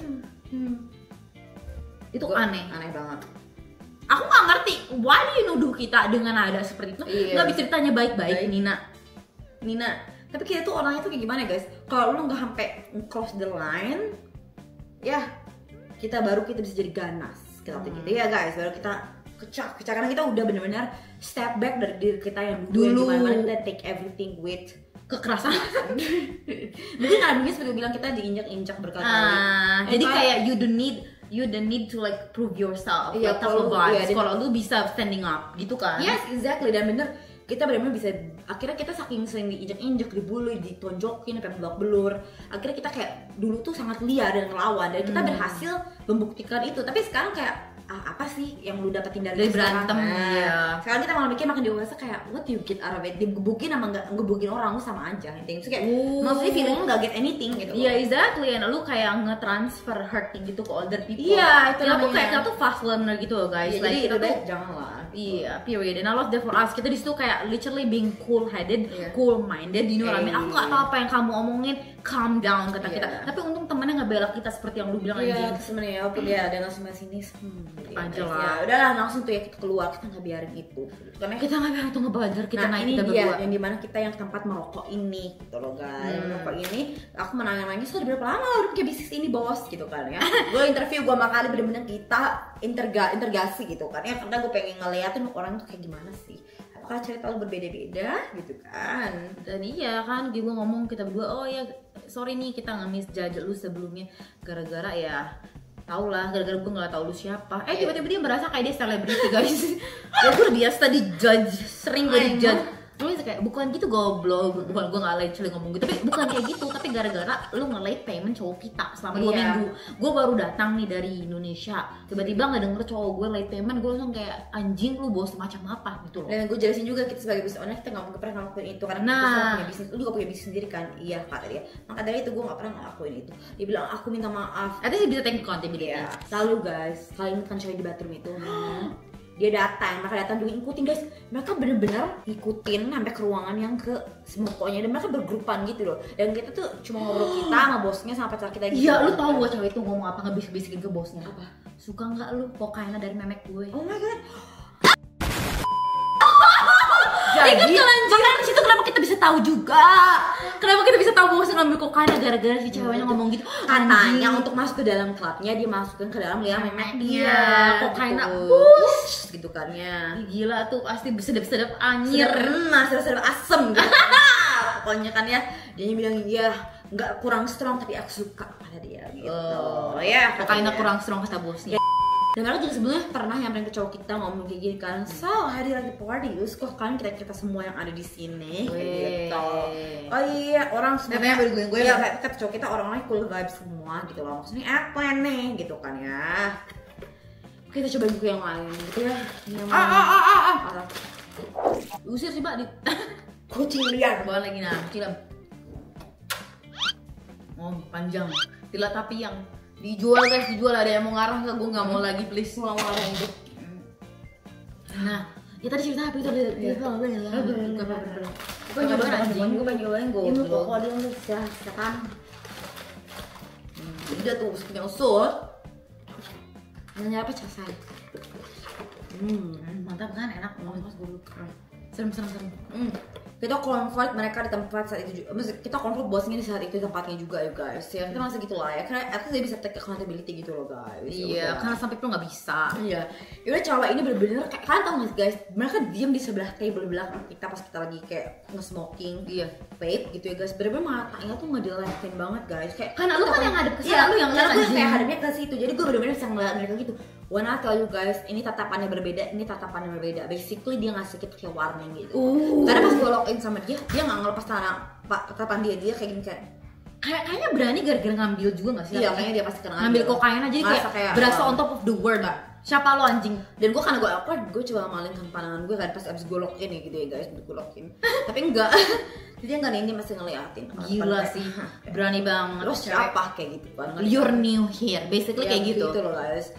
Itu aneh banget. Aku nggak ngerti why do you nuduh kita dengan nada seperti itu. Nggak bisa ditanya baik-baik Nina. Tapi kita tuh orangnya tuh kayak gimana guys, kalau lu nggak sampai cross the line ya kita bisa jadi ganas kita tuh gitu ya guys, baru kita kecak karena kita udah benar-benar step back dari diri kita yang dulu yang kita take everything with kekerasan. Mungkin kadang-kadang seperti bilang kita diinjak-injak berkali-kali. Jadi kayak you don't need to like prove yourself. Iya, kalau lu bisa standing up gitu kan. Yes, exactly. Dan bener kita benar-benar bisa, akhirnya kita saking sering diinjak-injak, dibully, ditonjokin sampai babak belur, akhirnya kita kayak dulu tuh sangat liar dan ngelawan, dan kita berhasil membuktikan itu. Tapi sekarang kayak apa sih yang lu dapetin dari berantem? Sekarang kita malah mikir makin dewasa kayak what do you get out of it? Digebukin sama nggak ngebukin orang lu sama aja, intinya itu kayak maksudnya feelingnya nggak get anything gitu. Iya, exactly. And lu kayak nge-transfer hurting gitu ke other people. Iya, itu namanya. Tuh kayak kita tuh fast learner gitu loh guys. Jadi itu tuh janganlah. Iya, period. And I love that for us. Kita di situ kayak literally being cool headed, cool minded, you know what I mean? Aku nggak tahu apa yang kamu omongin, calm down kata kita. Tapi untung temennya nggak belak kita seperti yang lu bilang anjing. Iya, sebenarnya walaupun dia ada ngasih sinis. Aja lah. Ya udahlah, langsung tuh ya kita keluar, kita nggak biarin itu. Karena kita nggak biarin tuh ngebelajar kita naik ini kita dia berdua. yang dimana kita yang tempat merokok ini gitu loh guys. Merokok ini aku menangis sudah berapa lama udah punya bisnis ini bos gitu kan ya. Gue interview gue kali bener-bener kita interogasi gitu kan ya, karena gue pengen ngeliatin orang tuh kayak gimana sih, apakah cerita lu berbeda-beda gitu kan. Dan iya kan gue ngomong kita berdua, oh ya sorry nih kita nge-miss judge lu sebelumnya gara-gara ya tau lah, gara-gara gue nggak tahu lu siapa. Tiba-tiba dia merasa kayak dia selebriti guys. Ya gue udah biasa di judge, sering gue di judge. Lu kayak bukan gitu goblok, bukan gue nggak late ngomong gitu, tapi bukan kayak gitu, tapi gara-gara lu nge-late payment cowok kita selama 2 minggu. Gue baru datang nih dari Indonesia, tiba-tiba nggak denger cowok gue late payment, gue langsung kayak anjing lu bos macam apa gitu loh. Dan gue jelasin juga kita sebagai business owner kita nggak pernah ngelakuin itu karena kita punya bisnis, lu juga punya bisnis sendiri kan. Iya kata dia, maka dari itu gue nggak pernah ngelakuin itu. Dia bilang aku minta maaf. Ada sih bisa take accountability. Lalu guys, kalian kan cewek di bathroom itu. Dia mereka datang juga ikutin guys, mereka bener-bener ngikutin sampai ke ruangan yang ke semuanya, dan mereka bergrupan gitu loh. Dan kita tuh cuma ngobrol kita sama bosnya sama pacar kita gitu. Iya, lu tau gue cewek itu ngomong apa, ngebisik-bisikin ke bosnya apa? Suka nggak lu kokaina dari memek gue? Oh my god. Jadi makanya di situ kenapa kita bisa tahu juga, kenapa kita bisa tahu bosnya ngambil kokaina gara-gara si ceweknya ngomong gitu. Katanya untuk masuk ke dalam klubnya dia masukin ke dalam liang memek dia, kokaina bus gitu kan ya. Gila tuh pasti sedap-sedap anjir, sedap asem gitu. Pokoknya kan ya dia bilang iya nggak kurang strong tapi aku suka pada dia gitu. Ya kokaina kurang strong kata bosnya. Dan mereka juga sebelumnya pernah nyamperin ke cowok kita ngomong kayak gini kan, so hadir lagi party, terus kok kalian kita semua yang ada di sini gitu. Oh iya, orang sebenarnya gue ya kayak kata cowok kita orang-orangnya cool vibes semua gitu loh, maksudnya apa nih gitu kan ya. Kita coba buku yang lain gitu ya. Usir sih mbak di kucing liar. bawa lagi nah cilam. Oh panjang, tidak tapi yang dijual guys, dijual. Ada yang mau ngarang ke gue, nggak mau lagi please, nggak mau ngarang itu. Nah ya tadi cerita apa itu gue nyobain anjing, gue pengen nyobain gue ini kok dia udah silakan. Udah tuh punya usut nanya apa selesai. Mantap kan, enak banget gue. Serem. Kita comfort mereka di tempat saat itu juga, maksudnya kita comfort bosnya di saat itu tempatnya juga ya guys ya, kita masih gitu lah ya, karena at least dia bisa take accountability gitu loh guys. Iya, karena sampai pun nggak bisa. Iya, yaudah cowok ini bener-bener kayak kalian tau gak guys, mereka diam di sebelah table belakang kita pas kita lagi kayak nge-smoking, vape gitu ya guys, bener-bener matanya tuh ngedeletin banget guys, kayak karena lu kan yang ngadep ke sana, lu yang lihat gue kayak hadapnya ke situ, jadi gue bener-bener bisa ngeliat mereka gitu. When I tell you guys, ini tatapannya berbeda, ini tatapannya berbeda. Basically dia ngasih kita kayak warning gitu. Karena pas gue login sama dia nggak ngelepas tatapan dia kayak gini kayaknya berani gara-gara ngambil juga nggak sih? Iya, kayaknya dia pasti kena ngambil kokain aja, kayak berasa on top of the world. Siapa lo anjing? Dan gue karena gue awkward, gue coba malingkan pandangan gue kan pas abis gue login ya gitu ya guys, gue login. Tapi enggak, dia nggak nih, dia masih ngeliatin. Gila sih, berani banget. Lo siapa kayak gitu kan? You're new here, basically kayak gitu. Gitu loh guys.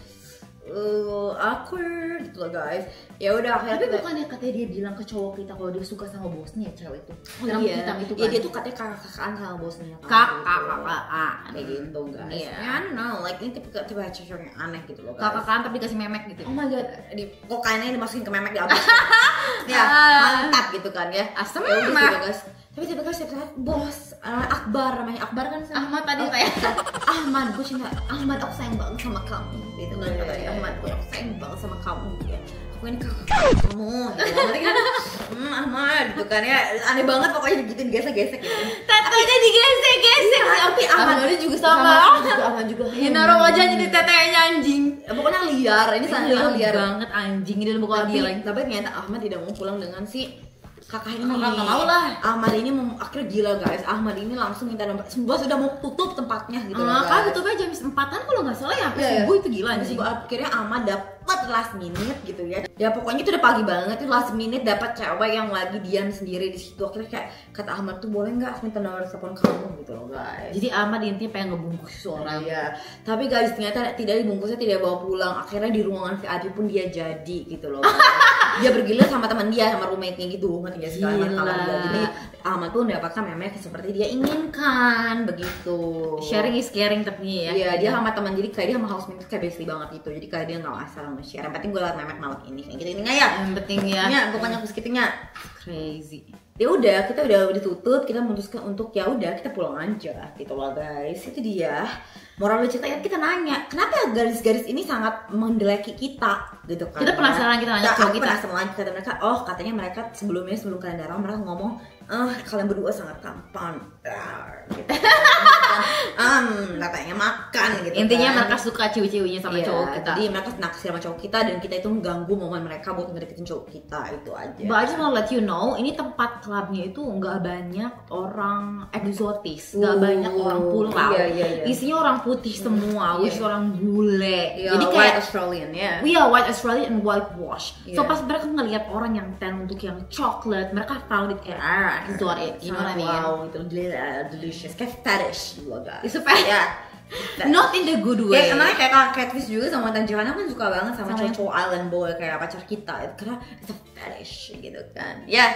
awkward gitu loh guys. Ya udah akhirnya tapi bukannya katanya dia bilang ke cowok kita kalau dia suka sama bosnya cewek itu. Iya. Hitam itu kan. Ya dia tuh katanya kakak-kakaan sama bosnya. Kakak-kakaan kayak gitu guys. Iya. I don't know, like ini tipe cewek yang aneh gitu loh guys. Kakak-kakaan tapi dikasih memek gitu. Oh my god, kokainnya dimasukin ke memek di abis. Ya, mantap gitu kan ya. Asam Ya udah emak. gitu, guys. Tapi tiba-tiba setiap saat bos Akbar, namanya Akbar kan sama Ahmad tadi kayak Ahmad, gue cinta Ahmad, aku sayang banget sama kamu gitu kan katanya. Ahmad, aku sayang banget sama kamu gitu ya. Aku ini kakak kamu gitu. Nanti kan Ahmad gitu kan ya. Aneh banget pokoknya gitu digesek-gesek gitu. tetenya digesek-gesek. Tapi Ahmad juga sama. Ahmad juga Ya naruh wajahnya di tetenya anjing. pokoknya liar, ini sangat liar banget anjing dan bukan dia lagi. tapi ternyata Ahmad tidak mau pulang dengan si kakak ini. Kakak nggak mau lah. Ahmad ini akhirnya gila guys. Ahmad ini langsung minta nomor. Bos sudah mau tutup tempatnya gitu loh, Kan guys. tutupnya jam 4-an kalau nggak salah ya. Iya, Subuh itu gila anjing. Akhirnya Ahmad dapat last minute gitu ya. Ya pokoknya itu udah pagi banget itu last minute dapat cewek yang lagi diam sendiri di situ. Akhirnya kayak kata Ahmad tuh boleh nggak aku minta nomor telepon kamu gitu loh guys. Jadi Ahmad intinya pengen ngebungkus seorang. Iya. Tapi guys ternyata tidak dibungkusnya, tidak bawa pulang. Akhirnya di ruangan VIP pun dia jadi gitu loh. Dia bergila sama teman dia, sama roommate-nya gitu. Ngerti gak sih kalian? Jadi Ahmad pun mendapatkan memek seperti dia inginkan begitu. Sharing is caring tapi ya. Iya, dia sama teman, jadi kayak dia sama housemate kayak bestie banget gitu. Jadi kayak dia nggak asal nge-share. Yang penting gue liat memek malam ini kayak gitu nggak ya? Yang penting ya. Ya, pokoknya keskitingnya Crazy. ya udah, kita udah ditutup, kita memutuskan untuk ya udah kita pulang aja gitu loh guys. Itu dia moral cerita ya. Kita nanya kenapa garis-garis ini sangat mendeleki kita gitu kan. Kita penasaran, kita nanya cowok kita. Penasaran lagi kata mereka, oh katanya mereka sebelum kalian datang mereka ngomong kalian berdua sangat tampan gitu. Katanya makan gitu. Intinya kan. mereka suka cewek-ceweknya sama Iya, cowok kita. Jadi mereka naksir sama cowok kita dan kita itu mengganggu momen mereka buat ngedeketin cowok kita, itu aja. But I just wanna let you know, ini tempat klubnya itu nggak banyak orang eksotis, nggak banyak orang pulau. Iya. Isinya orang putih semua, which is orang bule. Iya, Jadi white kayak Australian ya. white Australian and whitewash. So Iya. pas mereka ngelihat orang yang tan untuk yang chocolate, mereka found it exotic, you know what I mean? Wow, itu delicious, kayak fetish gitu guys. It's a fetish. Ya. Not in the good way. Kayak emangnya kayak catfish juga sama Tan Johanna kan suka banget sama Sama cowok island boy kayak pacar kita itu karena it's a fetish gitu kan. Ya.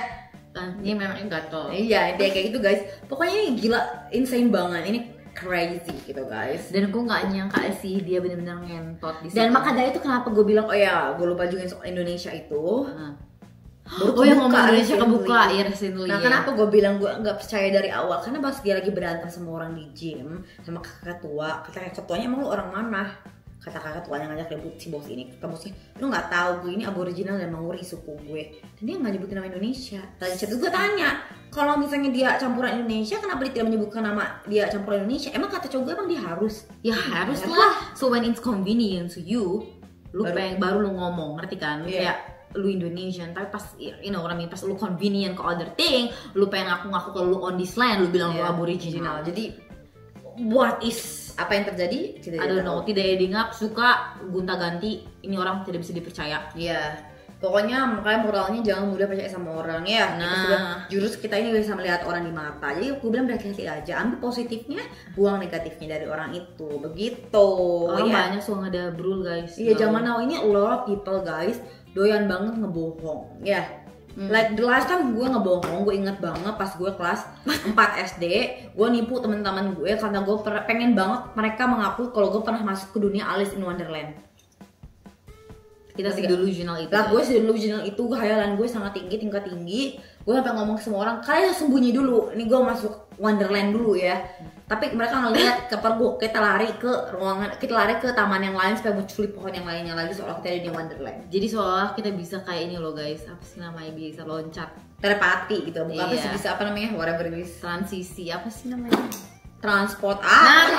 Dia memang gatel. Iya, dia kayak gitu guys. Pokoknya ini gila, insane banget. Ini crazy gitu guys. Dan gue nggak nyangka sih dia benar-benar ngentot di situ. Dan maka dari itu kenapa gue bilang, oh ya, gue lupa juga soal Indonesia itu. Oh yang ngomong Indonesia kebuka ya recently. Nah kenapa gue bilang gue nggak percaya dari awal? Karena pas dia lagi berantem sama orang di gym, sama kakak tua, kata kakak ketuanya emang lu orang mana? Kata kakak tuanya ngajak ribut si bos ini, kata bosnya, lu nggak tahu gue ini aboriginal dan Maori suku gue. Dan dia nggak nyebutin nama Indonesia. Tadi chat gue tanya, kalau misalnya dia campuran Indonesia, kenapa dia tidak menyebutkan nama dia campuran Indonesia? Emang kata cowok gue emang dia harus? Ya harus lah. So when it's convenient to you, baru lu ngomong, ngerti kan? Iya. Ya lu Indonesian, tapi pas you know what I mean, pas lu convenient ke other thing, lu pengen ngaku-ngaku kalau lu on this land, lu bilang lu aboriginal. Jadi what is apa yang terjadi? I don't know, tidak edingap, suka gonta-ganti, ini orang tidak bisa dipercaya. Iya. Pokoknya makanya moralnya jangan mudah percaya sama orang ya. Nah, jurus kita ini bisa melihat orang di mata. Jadi aku bilang berhati-hati aja. Ambil positifnya, buang negatifnya dari orang itu. Begitu. Orang ya. banyak suka ngedabrul guys. Iya, zaman now ini a lot of people guys doyan banget ngebohong. Ya. Like the last time gue ngebohong, gue inget banget pas gue kelas 4 SD, gue nipu teman-teman gue karena gue pengen banget mereka mengaku kalau gue pernah masuk ke dunia Alice in Wonderland. Kita delusional itu. Lah gue delusional itu, hayalan gue sangat tinggi, tingkat tinggi. Gue sampai ngomong ke semua orang, kalian harus sembunyi dulu. Ini gue masuk Wonderland dulu ya. Tapi mereka ngeliat kepergok, kita lari ke ruangan, kita lari ke taman yang lain supaya mencuri pohon yang lainnya lagi soalnya kita ada di Wonderland. Jadi seolah kita bisa kayak ini loh guys, apa sih namanya, bisa loncat, Telepati gitu, bukan apa sih, Iya. bisa apa namanya, whatever it is. transisi, apa sih namanya? Transportasi. Nah,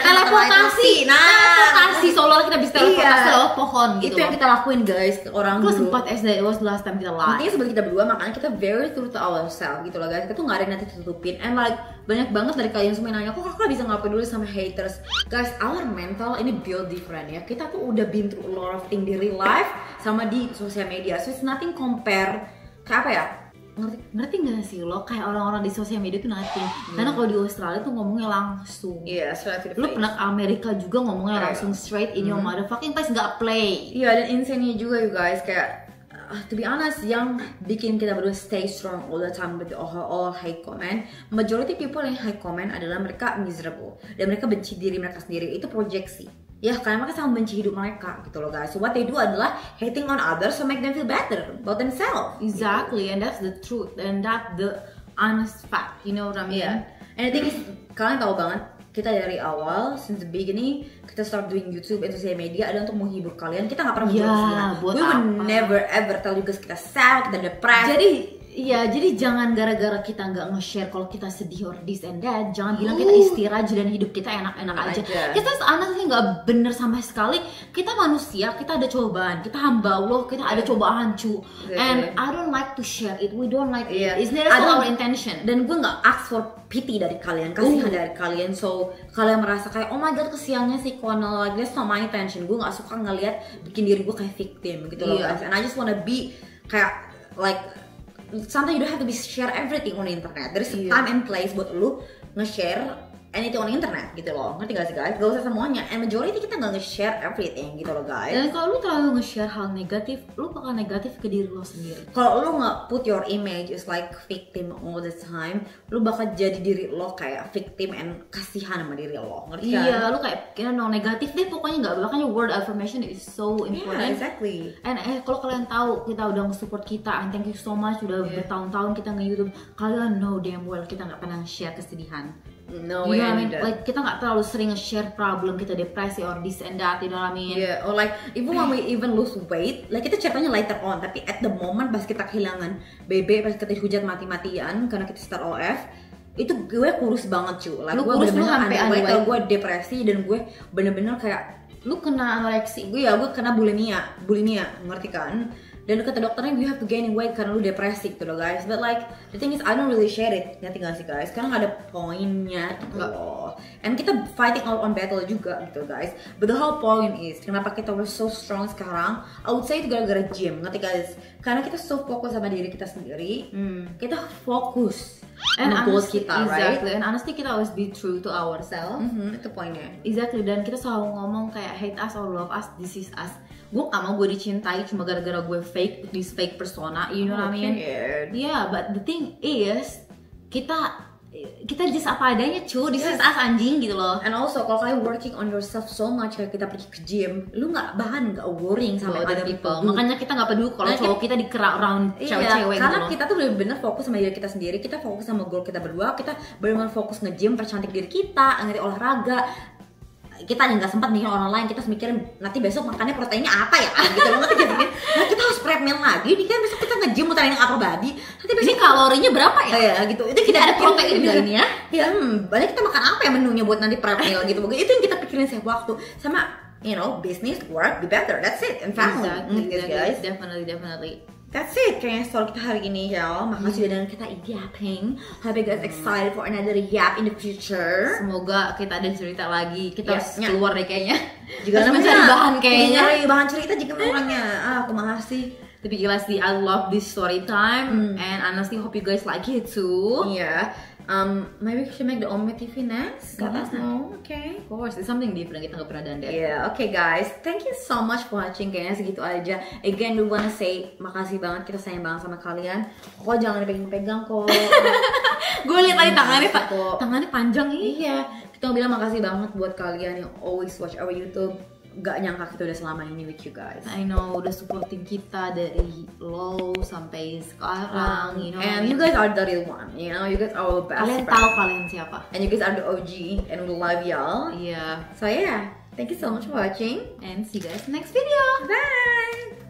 teleportasi. Teleportasi seolah kita bisa teleportasi Iya. lewat pohon gitu. Itu yang kita lakuin guys ke orang Kelas dulu. 4 SD, it was the last time kita live. Intinya sebagai kita berdua, makanya kita very true to ourselves gitu loh guys. Kita tuh gak ada yang nanti tutupin. And like banyak banget dari kalian semua yang nanya, kok kakak bisa gak peduli sama haters? Guys, our mental ini build different ya. Kita tuh udah been through a lot of things di real life sama di sosial media. So it's nothing compare kayak apa ya? ngerti nggak sih lo kayak orang-orang di sosial media tuh nothing. Karena kalau di Australia tuh ngomongnya langsung. Iya, straight to the Lo face. pernah ke Amerika juga ngomongnya langsung straight in your motherfucking face, nggak play. Iya, dan insane juga you guys kayak to be honest, yang bikin kita berdua stay strong all the time with all hate comment, majority people yang hate comment adalah mereka miserable dan mereka benci diri mereka sendiri. Itu proyeksi. Ya, karena mereka sama benci hidup mereka gitu loh guys. So what they do adalah hating on others to make them feel better about themselves. Exactly, and that's the truth, and that's the honest fact. You know what I mean? Yeah. And the thing is, kalian tahu banget, kita dari awal, since the beginning, kita start doing YouTube and social media ada untuk menghibur kalian. Kita nggak pernah buat we would never ever tell you guys kita sad, kita depressed. Jadi jangan gara-gara kita nggak nge-share kalau kita sedih or this and that, jangan bilang kita istirahat aja dan hidup kita enak-enak aja. Kita honestly nggak bener sama sekali. Kita manusia, kita ada cobaan, kita hamba Allah, kita ada cobaan cu. And I don't like to share it. We don't like it. It's not our intention. Dan gue nggak ask for pity dari kalian, kasihan dari kalian. So kalian merasa kayak oh my god kesiannya si Connell, like that's not my intention. Gue nggak suka ngelihat bikin diri gue kayak victim gitu loh guys. And I just wanna be kayak like sometimes you don't have to be share everything on the internet. There's a time and place buat lu nge-share anything on the internet gitu loh. Ngerti gak sih guys? Gak usah semuanya. And majority kita gak nge-share everything gitu loh guys. Dan kalau lu terlalu nge-share hal negatif, lu bakal negatif ke diri lo sendiri. Kalau lu nggak put your image is like victim all the time, lu bakal jadi diri lo kayak victim and kasihan sama diri lo. Ngerti kan? Iya, lu kayak kira negatif deh pokoknya nggak. Makanya word affirmation is so important. Yeah, exactly. And kalau kalian tahu kita udah nge-support kita, and thank you so much udah bertahun-tahun kita nge-YouTube, kalian know damn well kita nggak pernah share kesedihan. No You way. know what I mean? Like kita nggak terlalu sering nge-share problem kita depresi or this and that, you know what I mean? Yeah, or like even when we even lose weight, like kita ceritanya later on, tapi at the moment pas kita kehilangan bebe, pas kita hujat mati-matian karena kita start OF, itu gue kurus banget cuy. Like Lu gue kurus, lu bener-bener sampai underweight, gue depresi dan gue bener-bener kayak Lu kena anoreksi. gue kena bulimia, ngerti kan? Dan kata dokternya you have to gain weight karena lu depresi gitu loh guys. But like the thing is I don't really share it, ngerti gak sih guys? Karena gak ada poinnya gitu loh. And kita fighting out on battle juga gitu guys. But the whole point is kenapa kita we're so strong sekarang? I would say itu gara-gara gym, ngerti guys? Karena kita so fokus sama diri kita sendiri. Kita fokus And goals honestly, kita, right? exactly. And honestly kita always be true to ourselves. Itu poinnya. Exactly, dan kita selalu ngomong kayak hate us or love us, this is us. Gue gak mau gue dicintai cuma gara-gara gue fake, this fake persona, you know what I mean? Yeah, but the thing is kita just apa adanya cuy, this is us anjing gitu loh. And also kalau kalian working on yourself so much kayak kita pergi ke gym, lu nggak worrying sama other people. Makanya kita nggak peduli kalau cowok kita di round cewek-cewek gitu karena loh. kita tuh bener-bener fokus sama diri kita sendiri, kita fokus sama goal kita berdua, kita bener-bener fokus nge-gym, percantik diri kita, ngerti olahraga. Kita nggak sempat mikirin orang lain, kita mikirin nanti besok makannya proteinnya apa ya gitu loh, ngerti gak sih? Nah kita harus prep meal lagi, kan besok kita nge-gym mau training upper body, nanti besok Ini kalorinya berapa ya? Ya gitu, itu kita ada protein juga ini ya? Ya banyak kita makan apa ya menunya buat nanti prep meal gitu, itu yang kita pikirin setiap waktu. Sama you know business, work, be better, that's it, and family. Exactly, Guys. definitely. That's it, kayaknya story kita hari ini ya. Makasih udah dengerin kita yapping. Hope you guys excited for another yap in the future. Semoga kita ada cerita lagi. Kita harus keluar deh kayaknya. Juga harus mencari bahan kayaknya. Cari bahan cerita jika orangnya. Aku makasih. Tapi jelas sih, I love this story time, and honestly hope you guys like it too. Yeah. Maybe we should make the Ome TV next. Let us know, okay? Of course, it's something different. Kita nggak pernah dandan. Yeah, okay guys. Thank you so much for watching. Kayaknya segitu aja. Again, we wanna say makasih banget. Kita sayang banget sama kalian. Kok jangan dipegang-pegang kok. Gue lihat tadi tangannya panjang ini. Iya. Kita mau bilang makasih banget buat kalian yang always watch our YouTube. Gak nyangka kita udah selama ini with you guys. I know, udah supporting kita dari low sampai sekarang, you know. And you guys are the real one, you know. You guys are our best Kalian friend. tahu kalian siapa? And you guys are the OG, and we love y'all. Iya. So yeah, thank you so much for watching. And see you guys next video. Bye.